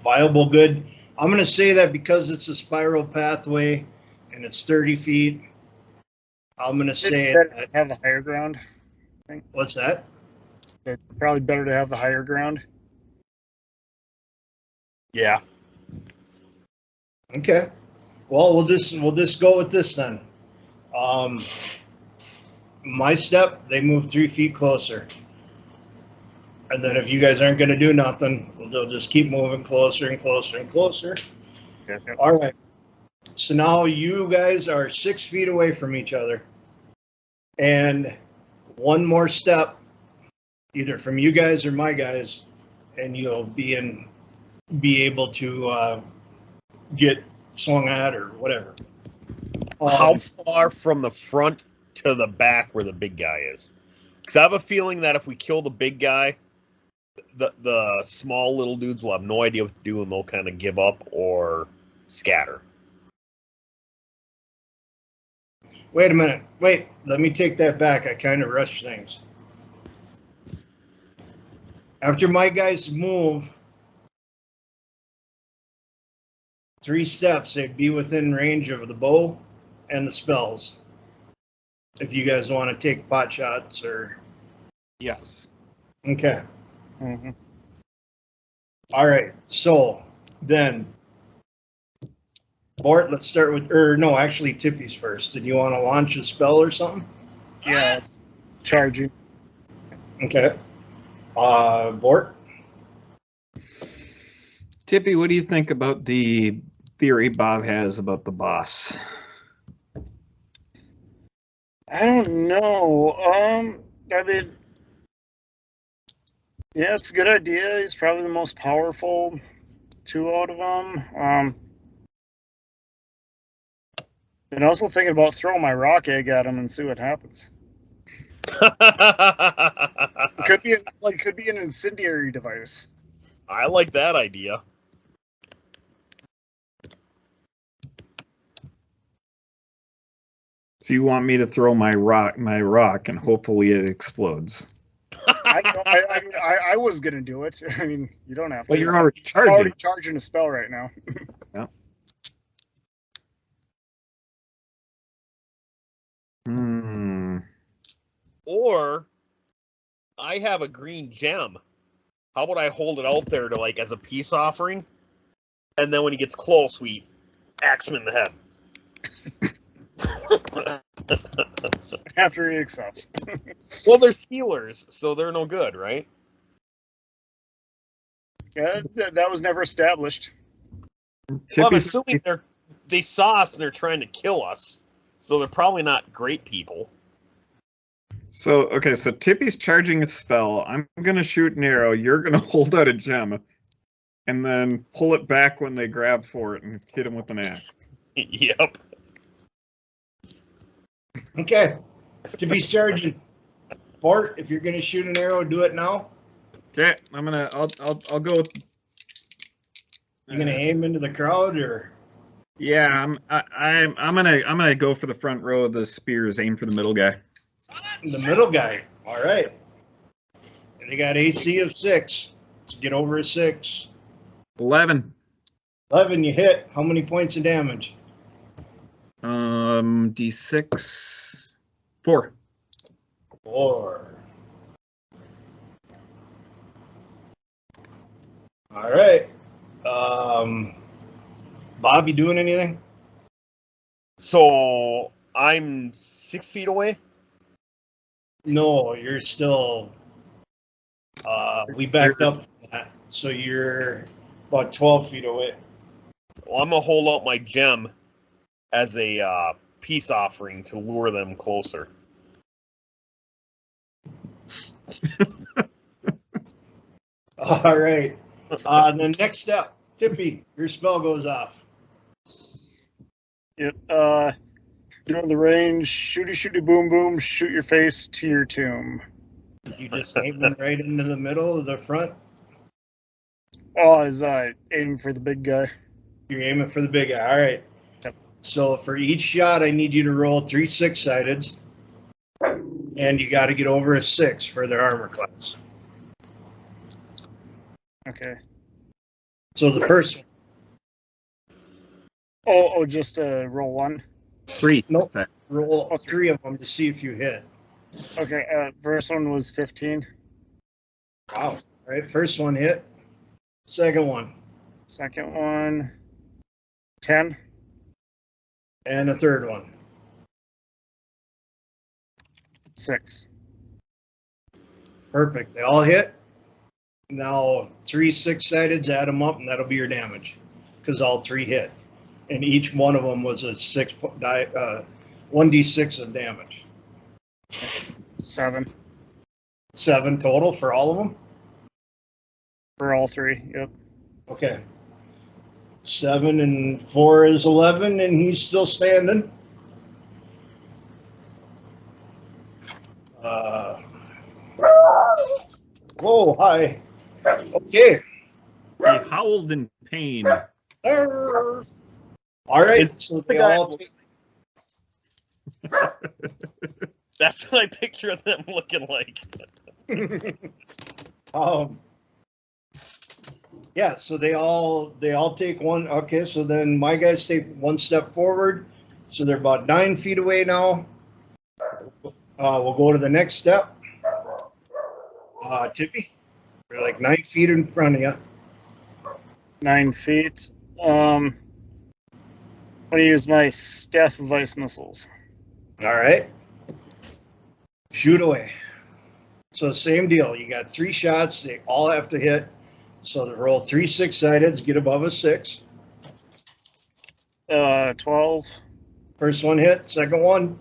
viable, good. I'm going to say that because it's a spiral pathway and it's 30 feet, I'm going to say It's better to have the higher ground. What's that? It's probably better to have the higher ground. Yeah. Okay. Well, we'll just go with this then. My step, they move 3 feet closer. And then if you guys aren't going to do nothing, they'll just keep moving closer and closer and closer. Okay. All right. So now you guys are 6 feet away from each other. And one more step, either from you guys or my guys, and you'll be able to get swung at or whatever. How far from the front to the back where the big guy is? Because I have a feeling that if we kill the big guy, the small little dudes will have no idea what to do and they'll kind of give up or scatter. Wait a minute. Wait, let me take that back. I kind of rushed things. After my guys move 3 steps, they'd be within range of the bow and the spells. If you guys want to take pot shots or... Yes. Okay. Mm-hmm. All right. So then, Bort, let's start with, actually Tippy's first. Did you want to launch a spell or something? Yeah, it's charging. Okay. Bort? Tippy, what do you think about the theory Bob has about the boss? I don't know. I mean, yeah, it's a good idea. He's probably the most powerful 2 out of them. And also thinking about throwing my rock egg at him and see what happens. It could be an incendiary device. I like that idea. So you want me to throw my rock, and hopefully it explodes? I was gonna do it. I mean, you don't have to. Well, you're already charging. I'm already charging a spell right now. Yeah. Or I have a green gem. How about I hold it out there to as a peace offering, and then when he gets close, we axe him in the head. After he accepts. Well, they're healers, so they're no good, right? Yeah, that was never established. Well, I'm assuming they saw us and they're trying to kill us, so they're probably not great people. So Tippy's charging a spell. I'm gonna shoot an arrow. You're gonna hold out a gem, and then pull it back when they grab for it and hit him with an axe. Yep. Okay. Tippy's charging. Bart, if you're going to shoot an arrow, do it now. Okay, I'll go with You gonna aim into the crowd or? Yeah, I'm gonna go for the front row of the spears. Aim for the middle guy. The middle guy. All right. They got AC of 6. Let's get over a 6. 11. 11, you hit. How many points of damage? D6. 4. 4. All right. Bob, you doing anything? So I'm 6 feet away. No, you're still. We backed up from that, so you're about 12 feet away. Well, I'm gonna hold out my gem as a peace offering to lure them closer. All right. The next step, Tippy, your spell goes off. Yep. During the range, shooty boom boom, shoot your face to your tomb. You just aim them right into the middle of the front. Oh, I was aiming for the big guy. You're aiming for the big guy. All right. Yep. So for each shot, I need you to roll 3 6-sideds, and you got to get over a 6 for their armor class. Okay. So the first one. Oh, just roll 1. 3. Nope. What's that? Roll 3 of them to see if you hit. Okay. First one was 15. Wow. All right. First one hit. Second one. Second one, 10. And a third one. 6. Perfect. They all hit. Now 3 6-sideds, add them up, and that'll be your damage, because all 3 hit, and each one of them was a 1d6 of damage. 7 7 total for all of them. for all 3. Yep. Okay. 7 and 4 is 11, and he's still standing. Whoa, hi. Okay. He howled in pain. All right. So they all. That's what I picture them looking like. Yeah, so they all take one. Okay, so then my guys take 1 step forward, so they're about 9 feet away now. We'll go to the next step. Tippy, they're like 9 feet in front of you. 9 feet. I'm gonna use my staff of ice missiles. All right, shoot away. So same deal. You got 3 shots. They all have to hit. So they roll 3 6-sideds, get above a 6. 12. First one hit. Second one.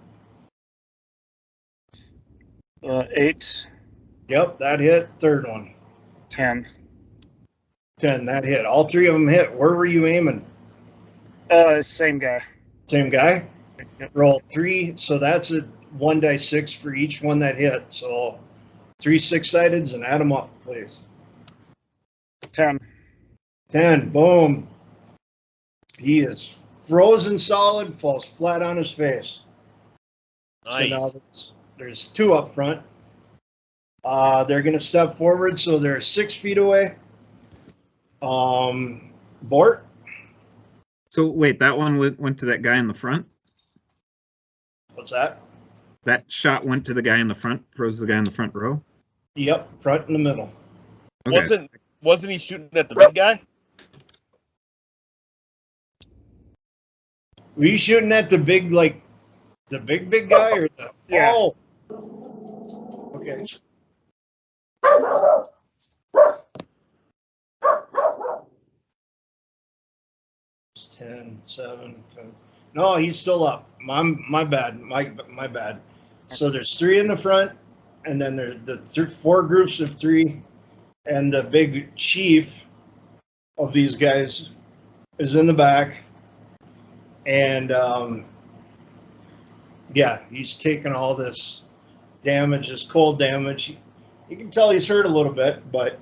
8. Yep, that hit. Third one. 10. 10. That hit. All 3 of them hit. Where were you aiming? Same guy. Same guy. Yep. Roll 3. So that's a 1d6 for each one that hit. So 3 6-sideds and add them up, please. 10. 10. Boom. He is frozen solid, falls flat on his face. Nice. So now there's 2 up front. They're going to step forward, so they're 6 feet away. Bort? So wait, that one went to that guy in the front? What's that? That shot went to the guy in the front, froze the guy in the front row? Yep, front and the middle. Okay. Wasn't he shooting at the big guy? Were you shooting at the big, like, the big guy or the? Yeah. Oh. Okay. It's 10, 7, 10. No, he's still up. My bad. My bad. So there's 3 in the front, and then there's the 4 groups of 3, and the big chief of these guys is in the back. And yeah, he's taking all this damage, this cold damage. You can tell he's hurt a little bit, but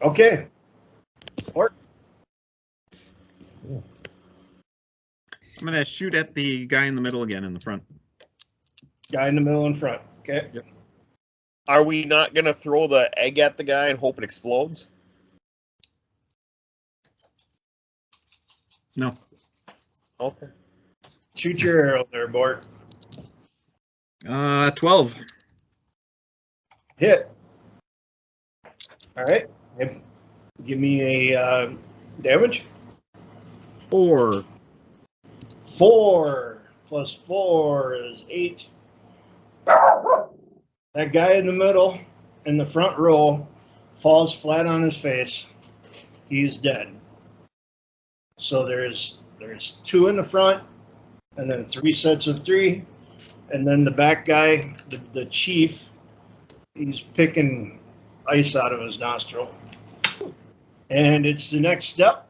Okay. Or I'm gonna shoot at the guy in the middle again in the front. guy in the middle in front. Okay. Yep. Are we not going to throw the egg at the guy and hope it explodes? No. Okay. Shoot your arrow there, Bort. 12. Hit. All right. Yep. Give me a damage. 4. 4 plus 4 is 8. That guy in the middle, in the front row, falls flat on his face. He's dead. So there's 2 in the front, and then 3 sets of 3, and then the back guy, the chief, he's picking ice out of his nostril. And it's the next step.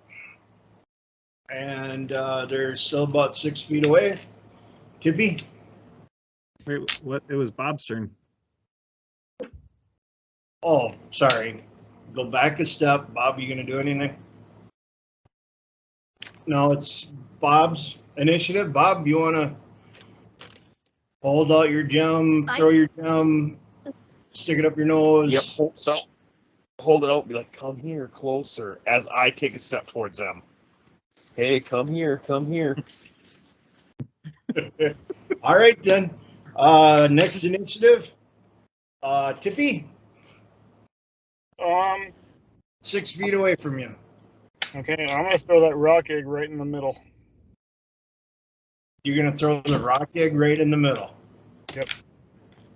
And they're still about 6 feet away. Tippy? Wait, what? It was Bob's turn. Oh, sorry. Go back a step. Bob, you going to do anything? No, it's Bob's initiative. Bob, you want to hold out your gem, throw your gem, stick it up your nose? Yep. Hold it out and be like, come here, closer, as I take a step towards them. Hey, come here, come here. All right, then. Next initiative. Tippy, 6 feet away from you. Okay, I'm gonna throw that rock egg right in the middle. You're going to throw the rock egg right in the middle. Yep.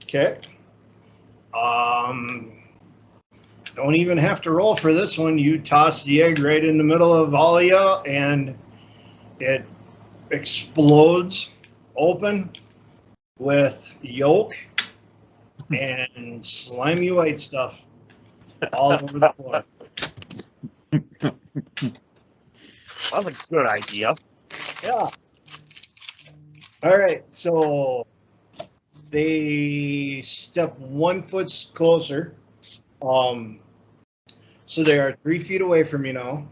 Okay. Don't even have to roll for this one. You toss the egg right in the middle of all of you, and it explodes open with yolk and slimy white stuff all over the floor. That's a good idea. Yeah. All right. So they step 1 foot closer. So they are 3 feet away from you now.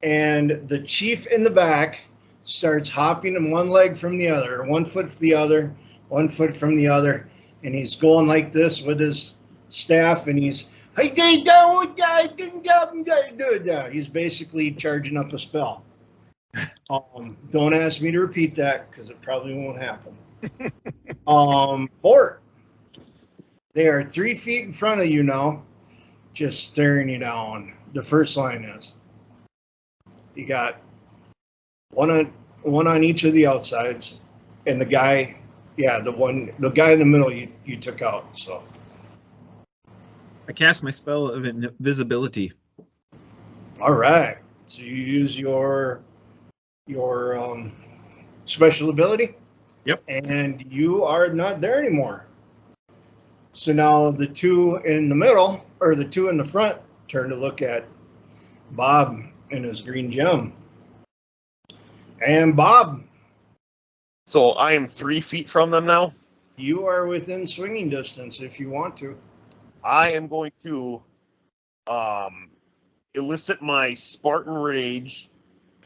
And the chief in the back starts hopping in one leg from the other, 1 foot from the other, 1 foot from the other. And he's going like this with his staff, and he's basically charging up a spell. Don't ask me to repeat that because it probably won't happen. Bort, they are 3 feet in front of you now, just staring you down. The first line is. You got one on each of the outsides, and the guy, the guy in the middle you took out. So I cast my spell of invisibility. all right. So you use your special ability. Yep. And you are not there anymore. So now the 2 in the middle, or the 2 in the front, turn to look at Bob and his green gem. And Bob, So I am 3 feet from them now. you are within swinging distance if you want to. I am going to elicit my Spartan Rage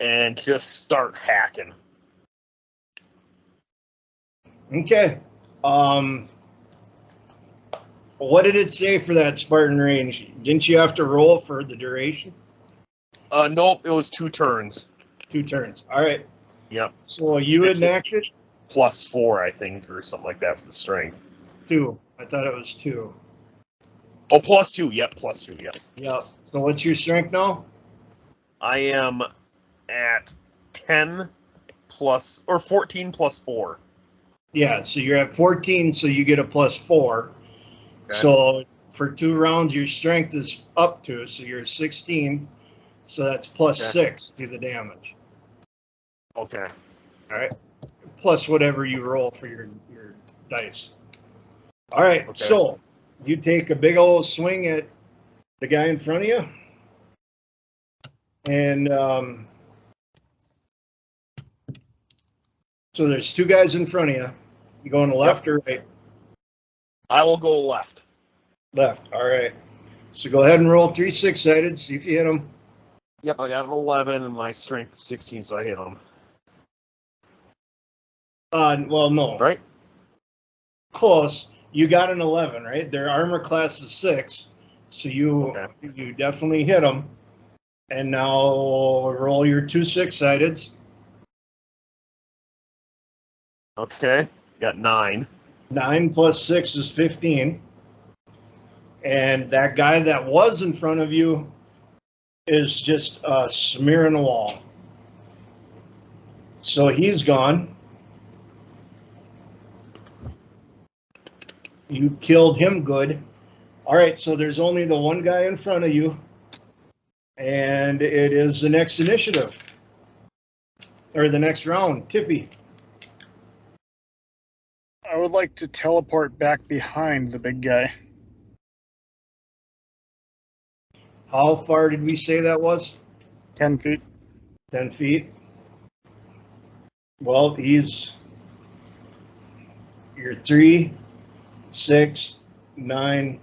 and just start hacking. Okay. What did it say for that Spartan range? Didn't you have to roll for the duration? Nope, it was 2 turns. 2 turns. All right. Yep. So you enacted +4, I think, or something like that for the strength. 2. I thought it was 2. Oh, +2. Yep, +2. Yep. Yep. So what's your strength now? I am at 10 plus or 14 plus 4. Yeah, so you're at 14, so you get a +4. Okay. So for 2 rounds, your strength is up to, so you're 16. So that's +6 to the damage. Okay. All right. Plus whatever you roll for your dice. All right. Okay. So you take a big old swing at the guy in front of you. And so there's 2 guys in front of you. You going to left or right? I will go left. Left. All right. So go ahead and roll 3 6-sided, see if you hit them. Yep, I got an 11 and my strength is 16, so I hit him. Well, no. Right? Close. You got an 11, right? Their armor class is 6, so you definitely hit them. And now roll your 2 6-sideds. Okay, got 9. 9 plus 6 is 15. And that guy that was in front of you is just smearing the wall. So he's gone. You killed him good. All right, so there's only the one guy in front of you. And it is the next initiative. Or the next round. Tippy. I would like to teleport back behind the big guy. How far did we say that was? 10 feet. 10 feet. Well, you're 3, 6, 9,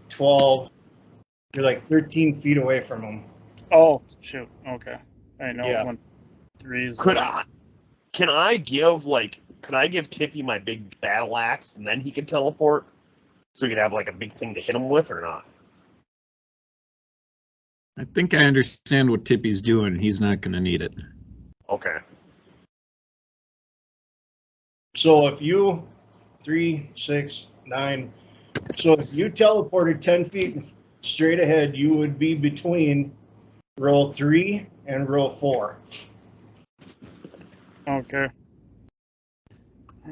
12. You're like 13 feet away from him. Oh, shoot. Okay. I know. Yeah. 1, 3 is. Can I give Tippy my big battle axe and then he can teleport? So he could have like a big thing to hit him with or not? I think I understand what Tippy's doing. He's not going to need it. Okay. So if you 3, 6, 9. So if you teleported 10 feet straight ahead, you would be between row 3 and row 4. Okay.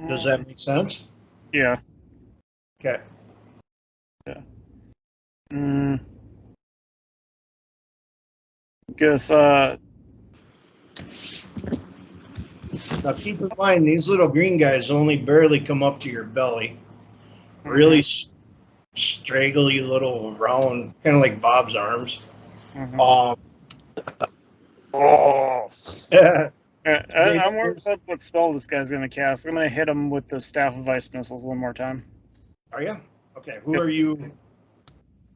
Does that make sense? Yeah. Okay. Guess, Now keep in mind, these little green guys only barely come up to your belly. Really straggly little round, kind of like Bob's arms. mhm. Oh! I'm worried about what spell this guy's going to cast. I'm going to hit him with the Staff of Ice Missiles one more time. Are you? Okay. Who are you?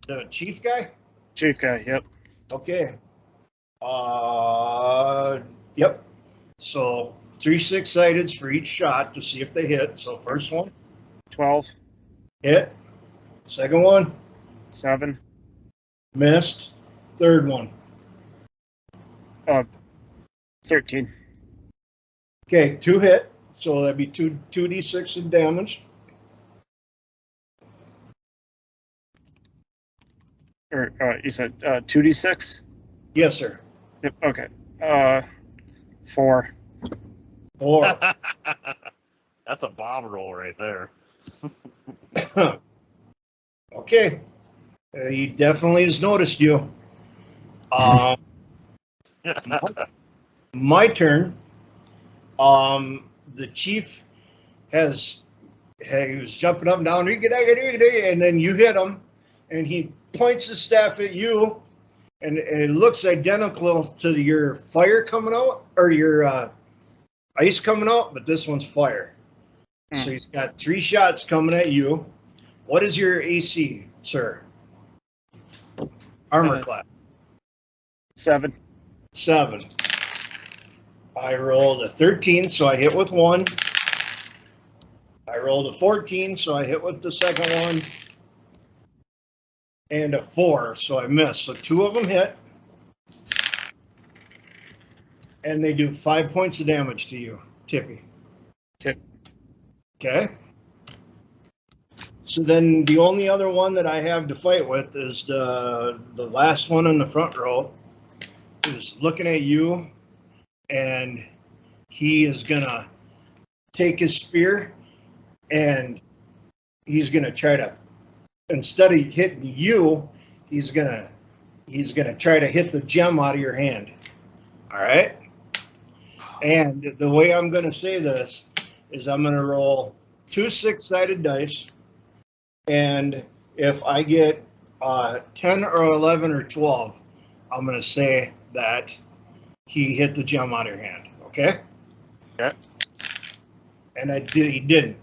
The chief guy? Chief guy, yep. Okay. Yep. So 3 6-sideds for each shot to see if they hit. So first one, 12, hit. Second one, 7, missed. Third one. 13. Okay, 2 hit. So that'd be 2d6 of damage. Or you said 2d6? Yes, sir. Yep, okay. 4. 4. That's a bomb roll right there. Okay. He definitely has noticed you. My turn. The chief he was jumping up and down, and then you hit him, and he points his staff at you, and it looks identical to your fire coming out, or your ice coming out, but this one's fire. So he's got 3 shots coming at you. What is your AC, sir? Armor class. 7. 7. I rolled a 13, so I hit with 1. I rolled a 14, so I hit with the second one. And a 4, so I missed. So 2 of them hit. And they do 5 points of damage to you, Tippy. Tip. Okay. So then the only other one that I have to fight with is the last one in the front row. Is looking at you, and he is gonna take his spear, and he's gonna try to, instead of hitting you, he's gonna try to hit the gem out of your hand. All right. And the way I'm gonna say this is I'm gonna roll 2 6-sided dice, and if I get 10 or 11 or 12, I'm gonna say that he hit the gem out of your hand. Okay. Okay. And he didn't.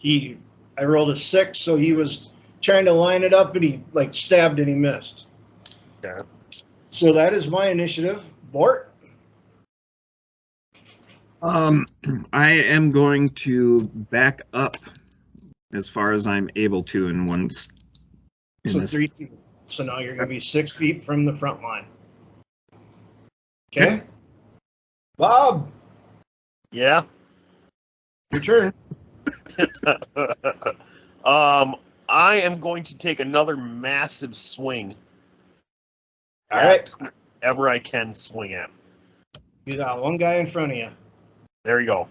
I rolled a 6, so he was trying to line it up, and he like stabbed and he missed. Yeah. So that is my initiative. Bort? I am going to back up as far as I'm able to in one. So 3 feet. So now you're going to be 6 feet from the front line. Okay. Bob, Yeah. your turn. I am going to take another massive swing. All right. Whoever I can swing at. You got one guy in front of you. There you go.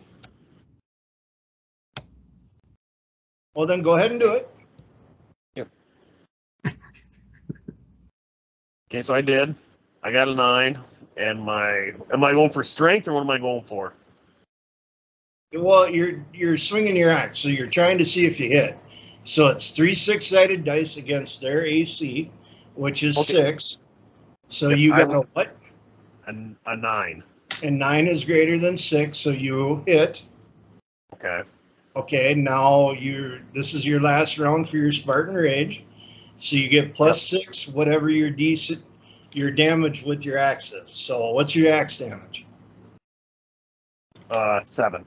Well, then go ahead and do it. Okay, so I did. I got a 9. And am I going for strength or what am I going for? Well, you're swinging your axe, so you're trying to see if you hit. So it's 3 6-sided dice against their AC, which is 6. So Yep, you got a what? A 9. And 9 is greater than 6, so you hit. Okay. Okay, now this is your last round for your Spartan Rage. So you get plus 6, whatever your damage with your axe is. So what's your axe damage? 7.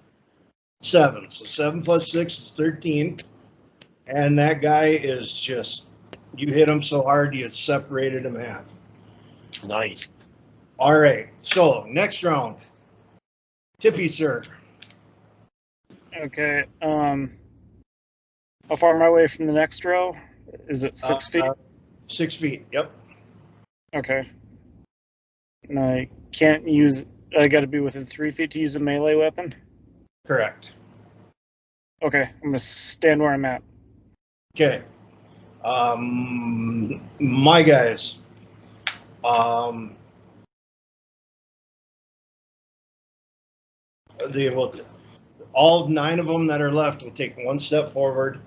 7. So 7 plus 6 is 13. And that guy is just, you hit him so hard you separated him in half. Nice. All right. So next round. Tippy, sir. Okay. How far am I away from the next row? Is it 6 feet? 6 feet. Yep. Okay. And I can't use. I got to be within 3 feet to use a melee weapon. Correct. Okay, I'm gonna stand where I'm at. Okay. My guys. They will. All 9 of them that are left will take 1 step forward.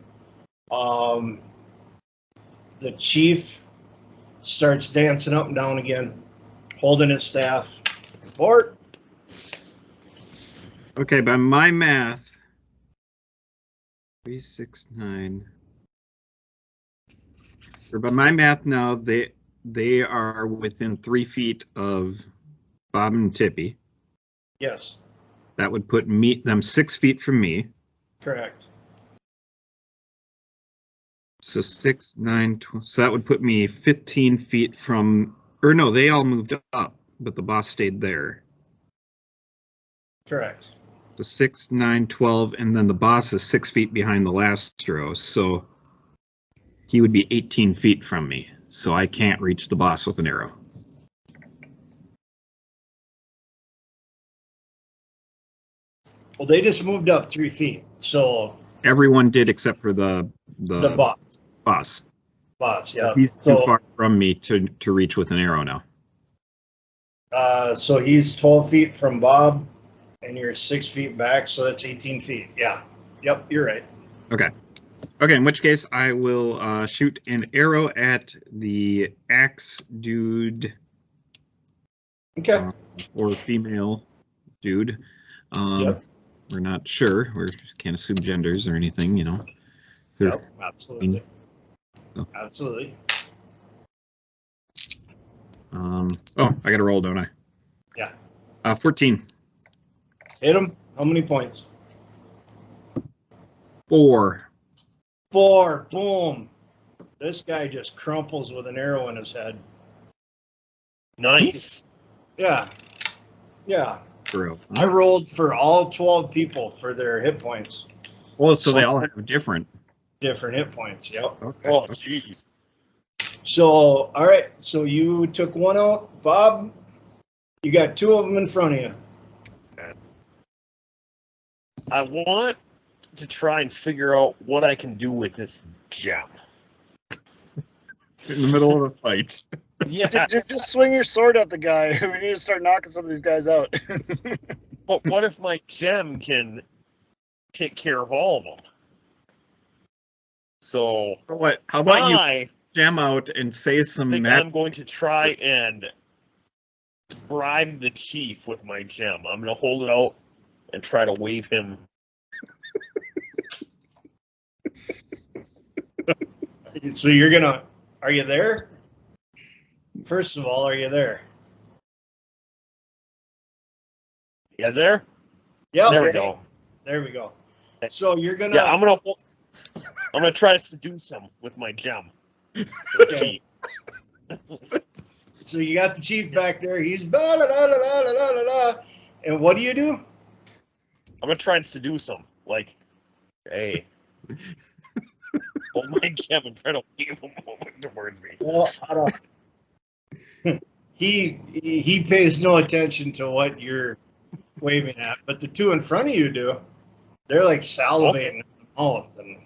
The chief starts dancing up and down again, holding his staff. Bort. Okay, by my math, 3, 6, 9. Or by my math now, they are within 3 feet of Bob and Tippy. Yes. That would put them 6 feet from me. Correct. So 6, 9, 12. So that would put me 15 feet from. Or no, they all moved up, but the boss stayed there. Correct. So 6, 9, 12, and then the boss is 6 feet behind the last row. So he would be 18 feet from me. So I can't reach the boss with an arrow. Well, they just moved up 3 feet. So Everyone did except for the boss. boss. Boss, yeah. He's too far from me to reach with an arrow now. So he's 12 feet from Bob, and you're 6 feet back, so that's 18 feet. Yeah. Yep, you're right. Okay. Okay, in which case I will shoot an arrow at the axe dude. Okay. Or female dude. Yep. We're not sure. We can't assume genders or anything, you know. Yep, absolutely. So. Absolutely. Oh, I got to roll, don't I? Yeah. 14. Hit him. How many points? 4. 4. Boom. This guy just crumples with an arrow in his head. Nice. Yeah. Yeah. True. I rolled for all 12 people for their hit points. Well, so they all have different hit points. Yep. Okay. Oh, jeez. So, all right. So you took one out, Bob. You got 2 of them in front of you. I want to try and figure out what I can do with this gem. In the middle of a fight. Yeah. Just swing your sword at the guy. We need to start knocking some of these guys out. But what if my gem can take care of all of them? So What? How about you I jam out and say some think I'm going to try and bribe the chief with my gem. I'm going to hold it out and try to wave him. So you're gonna? Are you there? first of all, are you there? You guys there? Yeah. There we go. There we go. So you're gonna. Yeah, I'm gonna try to seduce him with my gem. Okay. So you got the chief back there. He's ba la la la la la la la. And what do you do? I'm gonna try and seduce him. Like, hey, hold my gem and try to wave him over towards me. Well, I don't. He pays no attention to what you're waving at, but the two in front of you do. They're like salivating in the mouth, and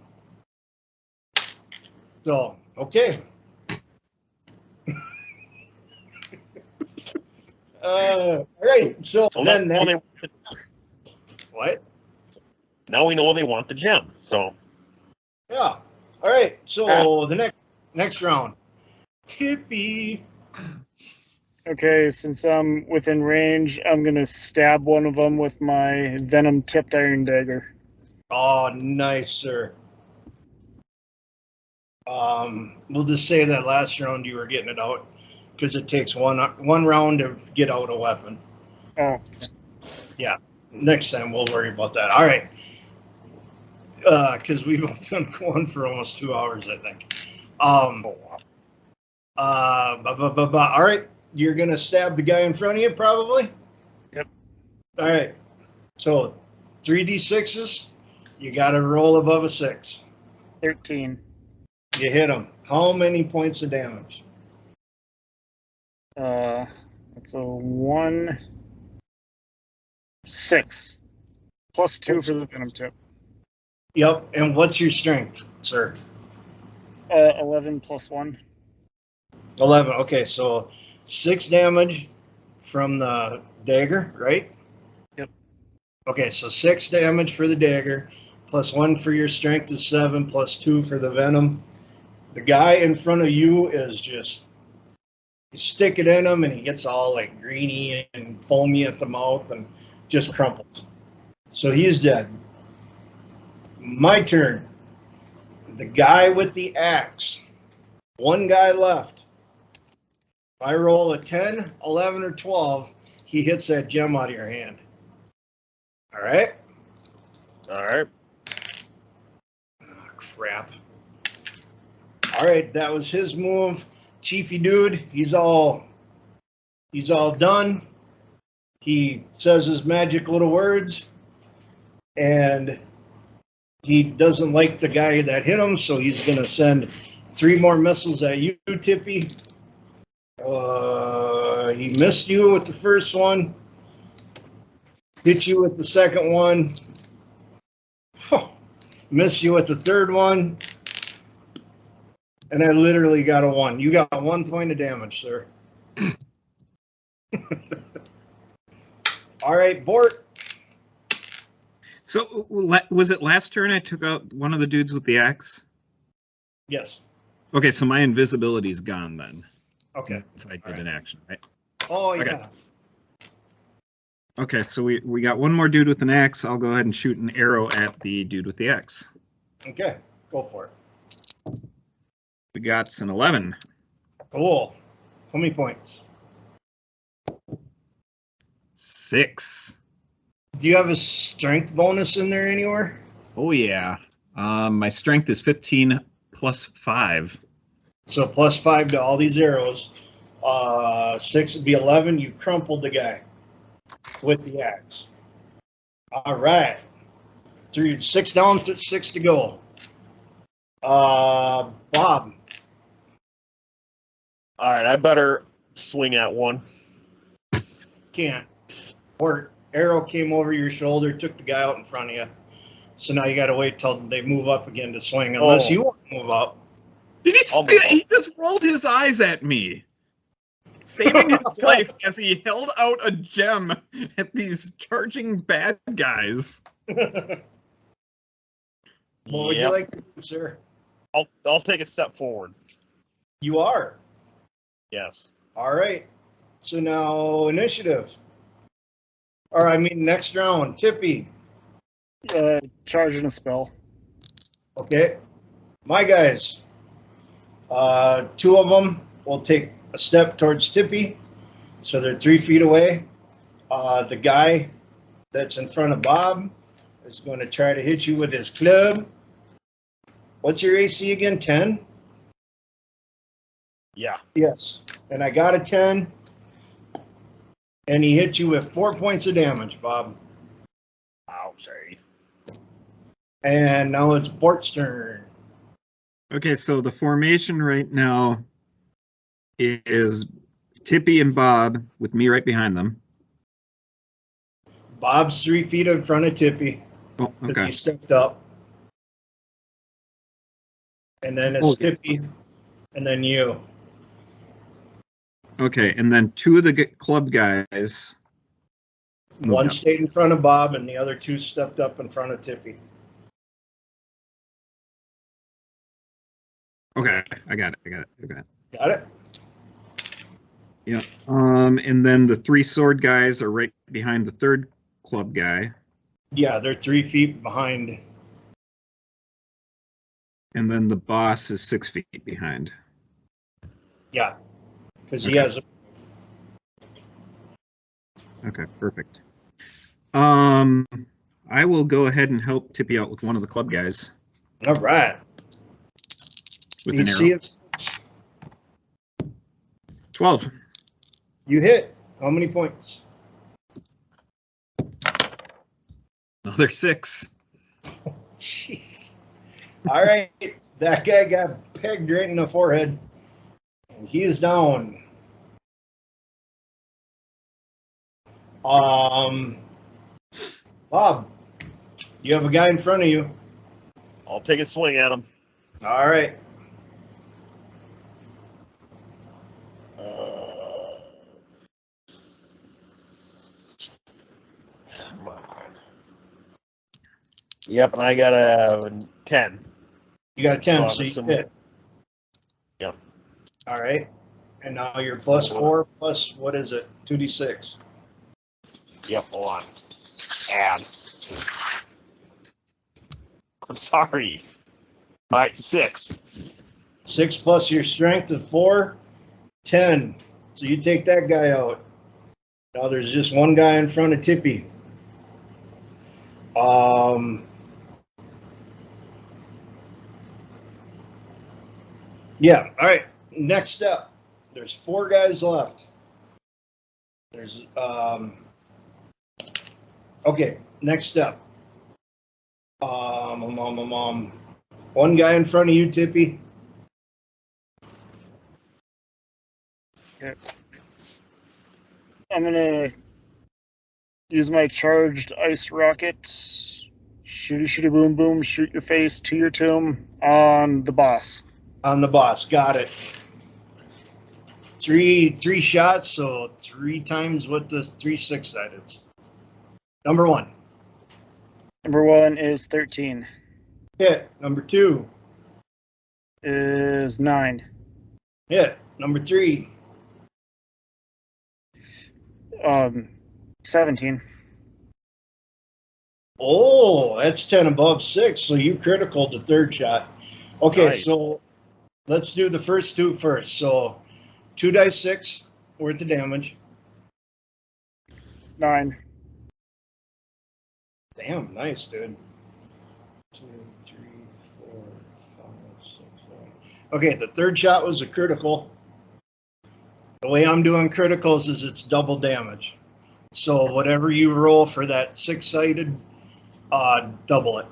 so okay. All right. So then what? Now we know they want the gem. So yeah. All right. So the next round, Tippy. Okay, since I'm within range, I'm gonna stab one of them with my venom tipped iron dagger. Oh, nice, sir. We'll just say that last round you were getting it out because it takes one round to get out a weapon. Oh, Yeah. Next time we'll worry about that. All right. Because we've been going for almost 2 hours, I think. All right. You're gonna stab the guy in front of you, probably. Yep. All right. So 3d6s. You got to roll above a 6. 13. You hit him. How many points of damage? That's a 1, 6, plus 2 for the venom tip. Yep. And what's your strength, sir? 11 plus 1. 11. Okay, so 6 damage from the dagger, right? Yep. Okay, so 6 damage for the dagger, plus 1 for your strength is 7, plus 2 for the venom. The guy in front of you is just, you stick it in him and he gets all like greeny and foamy at the mouth and just crumples. So he's dead. My turn. The guy with the axe. One guy left. If I roll a 10, 11, or 12, he hits that gem out of your hand. All right? all right. Oh, crap. All right, that was his move. Chiefy dude, he's all done. He says his magic little words, and he doesn't like the guy that hit him, so he's going to send 3 more missiles at you, Tippy. He missed you with the first one. Hit you with the second one. Missed you with the third one. And I literally got a 1. You got 1 point of damage, sir. All right, Bort. So was it last turn I took out one of the dudes with the axe? Yes. Okay, so my invisibility's gone then. Okay. So I did an action, right? Oh, yeah. Okay. Okay, so we got one more dude with an axe. I'll go ahead and shoot an arrow at the dude with the axe. Okay, go for it. We got an 11. Cool. How many points? 6. Do you have a strength bonus in there anywhere? Oh, yeah. My strength is 15 plus 5. So plus 5 to all these arrows. 6 would be 11. You crumpled the guy with the axe. All right. 6 down, 6 to go. Bob. All right, I better swing at one. Can't. Or arrow came over your shoulder, took the guy out in front of you. So now you got to wait till they move up again to swing, unless you want to move up. Did he just rolled his eyes at me, saving his life as he held out a gem at these charging bad guys. What would you like to do, sir? I'll take a step forward. You are. Yes. All right. So now initiative. Or I mean next round. Tippy. Charging a spell. Okay. My guys. 2 of them will take a step towards Tippy, so they're 3 feet away. The guy that's in front of Bob is going to try to hit you with his club. What's your AC again? 10? Yeah. Yes. And I got a 10. And he hit you with 4 points of damage, Bob. Oh, sorry. And now it's Bort's turn. Okay, so the formation right now is Tippy and Bob with me right behind them. Bob's 3 feet in front of Tippy Oh, because okay. he stepped up. And then it's Okay. Tippy, and then you. Okay, and then 2 of the club guys. One up. stayed in front of Bob, and the other 2 stepped up in front of Tippy. Okay, I got it. Got it? Yeah. And then the 3 sword guys are right behind the 3rd club guy. Yeah, they're 3 feet behind. And then the boss is 6 feet behind. Yeah, because he Okay. has a. Okay, perfect. I will go ahead and help Tippy out with one of the club guys All right. with You an see arrow. it? 12. You hit. How many points? Another 6. Jeez. All right. That guy got pegged right in the forehead, and he is down. Bob, you have a guy in front of you. I'll take a swing at him. All right. Come on. Yep, and I got a 10. You got a 10, So I'm so you assuming- hit. Yep. All right. And now you're plus 4 plus, what is it? 2d6. Yep, hold on. Add. I'm sorry. All right, 6. 6 plus your strength of 4, 10. So you take that guy out. Now there's just one guy in front of Tippy. Yeah, all right. Next step. There's 4 guys left. There's okay, next step. One guy in front of you, Tippy. Okay. I'm gonna use my charged ice rocket. Shooty shooty boom boom, shoot your face to your tomb on the boss. On the boss, got it. Three shots, so 3 times what the 3 6-sided. Number 1. Number 1 is 13. Hit. Number 2. Is 9. Hit. Number 3. 17. Oh, that's 10 above 6, so you critical the 3rd shot. Okay, Nice. So let's do the first 2 first. So 2 dice 6 worth of damage. 9. Damn, nice, dude. 2, 3, 4, 5, 6, 7. Okay, the 3rd shot was a critical. The way I'm doing criticals is it's double damage. So whatever you roll for that 6-sided, double it.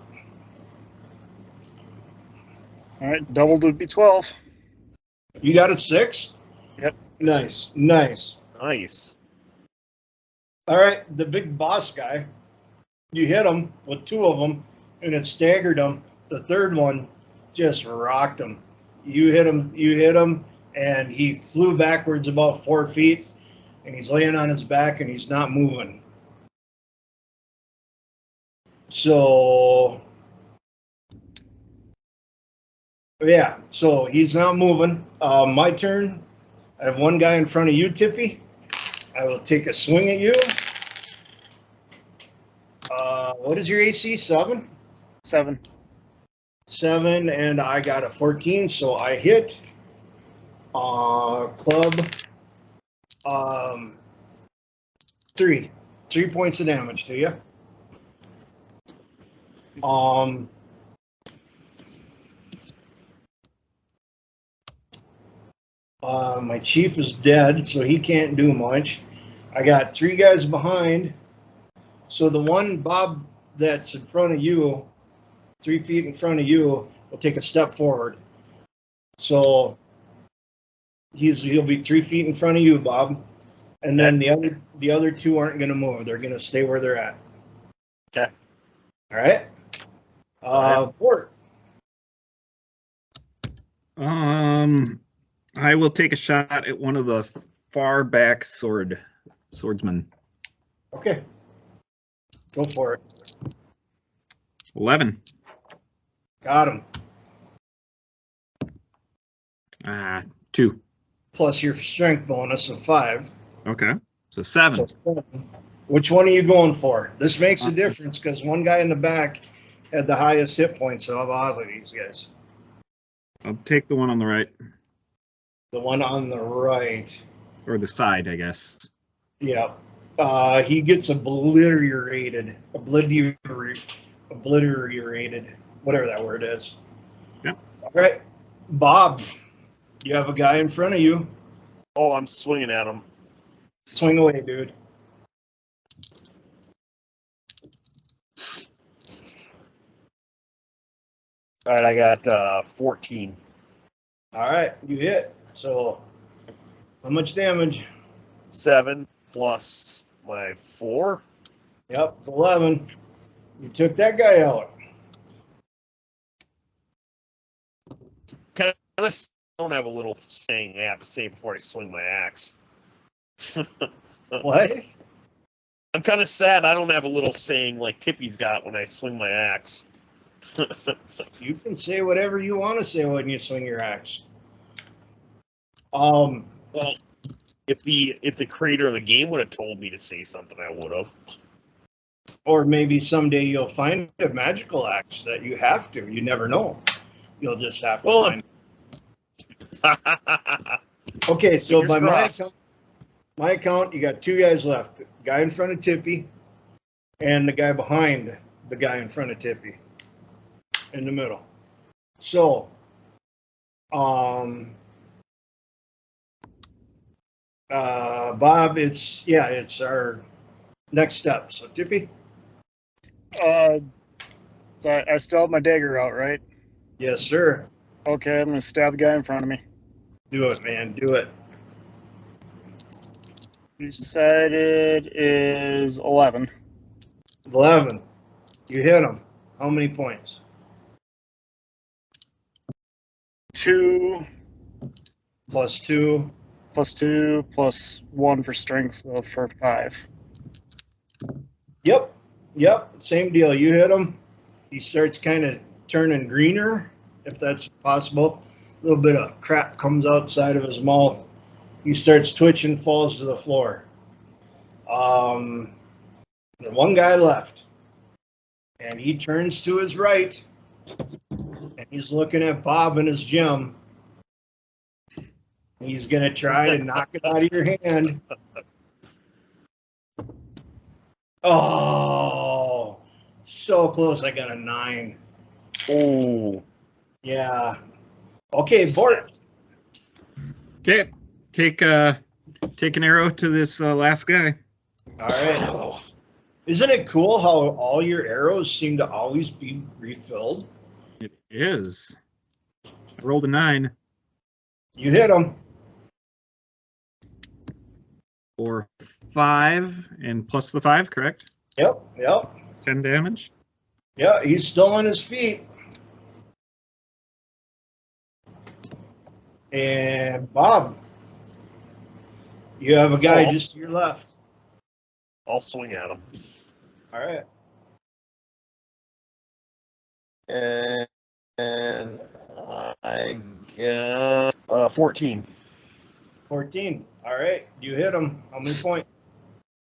All right, doubled would be 12. You got a 6? Yep. Nice. Nice. All right, the big boss guy, you hit him with 2 of them, and it staggered him. The 3rd one just rocked him. You hit him, and he flew backwards about 4 feet, and he's laying on his back, and he's not moving. So, yeah, so he's not moving. My turn. I have one guy in front of you, Tippy. I will take a swing at you. What is your AC? 7? 7. 7, and I got a 14, so I hit. Club. 3 points of damage to you. My chief is dead, so he can't do much. I got 3 guys behind. So the one Bob that's in front of you, 3 feet in front of you, will take a step forward. So he'll be 3 feet in front of you, Bob. And then the other 2 aren't going to move. They're going to stay where they're at. Okay. All right. Port. I will take a shot at one of the far back swordsmen. Okay. Go for it. 11. Got him. 2. Plus your strength bonus of 5. Okay. So 7. So, which one are you going for? This makes a difference because one guy in the back had the highest hit points of all of these guys. I'll take the one on the right. The one on the right. Or the side, I guess. Yeah. He gets obliterated, whatever that word is. Yep. All right. Bob, you have a guy in front of you. Oh, I'm swinging at him. Swing away, dude. All right, I got 14. All right, you hit. So, how much damage? 7 plus my 4. Yep, it's 11. You took that guy out. Kind of don't have a little saying I have to say before I swing my axe. What? I'm kind of sad I don't have a little saying like Tippy's got when I swing my axe. You can say whatever you want to say when you swing your axe. Well, if the creator of the game would have told me to say something, I would have. Or maybe someday you'll find a magical axe that you have to. You never know. You'll just have to find. Okay, so by my account, you got 2 guys left. The guy in front of Tippy and the guy behind the guy in front of Tippy. In the middle. So, Bob, it's our next step. So, Tippy? So I still have my dagger out, right? Yes, sir. Okay, I'm going to stab the guy in front of me. Do it, man. Do it. You said it is 11. 11. You hit him. How many points? 2 Plus 2. plus 2 plus 1 for strength, so for 5. Yep. Same deal. You hit him. He starts kind of turning greener, if that's possible. A little bit of crap comes outside of his mouth. He starts twitching, falls to the floor. There's one guy left. And he turns to his right. And he's looking at Bob and his gem. He's going to try to knock it out of your hand. Oh, so close. I got a 9. Oh. Yeah. Okay, Bort. Okay. Take an arrow to this last guy. All right. Isn't it cool how all your arrows seem to always be refilled? It is. I rolled a 9. You hit him. For 5 and plus the 5, correct? Yep. 10 damage. Yeah, he's still on his feet. And Bob, you have a guy just to your left. I'll swing at him. All right. And I got 14. 14. All right. You hit him. How many points?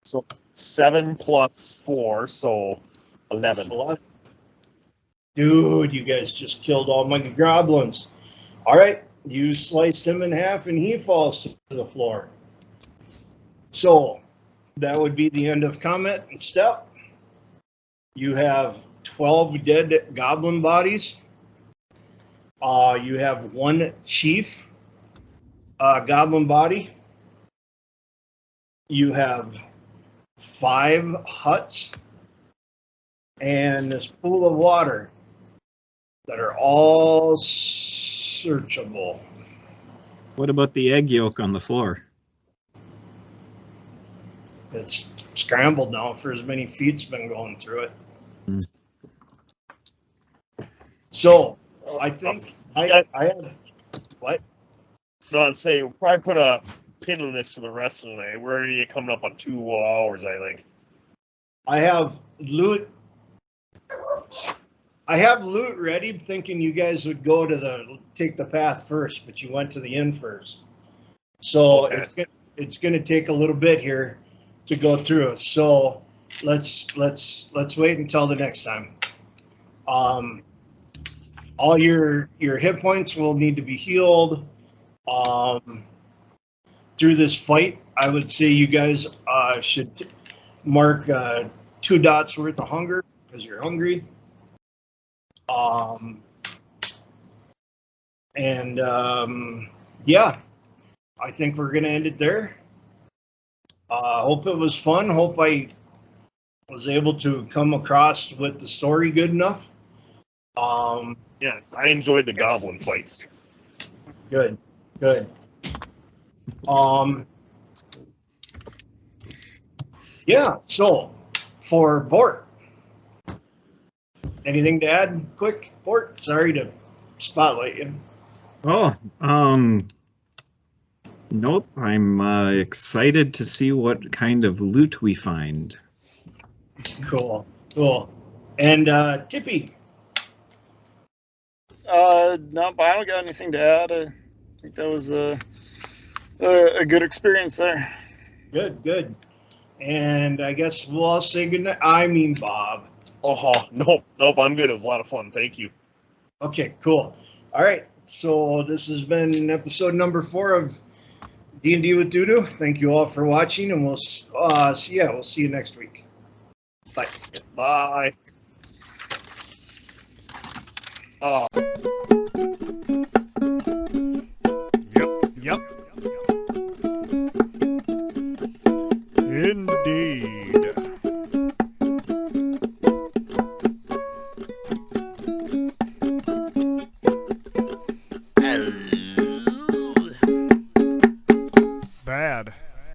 So 7 plus 4, so 11. 11. Dude, you guys just killed all my goblins. All right. You sliced him in half and he falls to the floor. So that would be the end of comment and step. You have 12 dead goblin bodies. You have 1 chief goblin body. You have 5 huts and this pool of water that are all searchable. What about the egg yolk on the floor? It's scrambled now for as many feet's been going through it. So I think I have what? No, I'd say we'll probably put a pin on this for the rest of the night. We're already coming up on 2 hours, I think. I have loot. I have loot ready, thinking you guys would go to take the path first, but you went to the inn first. So Okay. it's gonna take a little bit here to go through it. So let's wait until the next time. All your hit points will need to be healed. Through this fight, I would say you guys should mark 2 dots worth of hunger because you're hungry. Yeah, I think we're gonna end it there. Hope it was fun. Hope I was able to come across with the story good enough. Yes, I enjoyed the goblin fights. Good. Yeah, so for Bort, anything to add quick, Bort? Sorry to spotlight you. Oh, nope. I'm excited to see what kind of loot we find. Cool. And Tippy, No, but I don't got anything to add. I think that was a good experience there. good. And I guess we'll all say goodnight. I mean, Bob. Oh, nope, I'm good. It was a lot of fun. Thank you. Okay, cool. All right. So this has been episode number 4 of D&D with Doodoo. Thank you all for watching, and we'll see you next week. Bye. Bye. Oh. Yep. Indeed.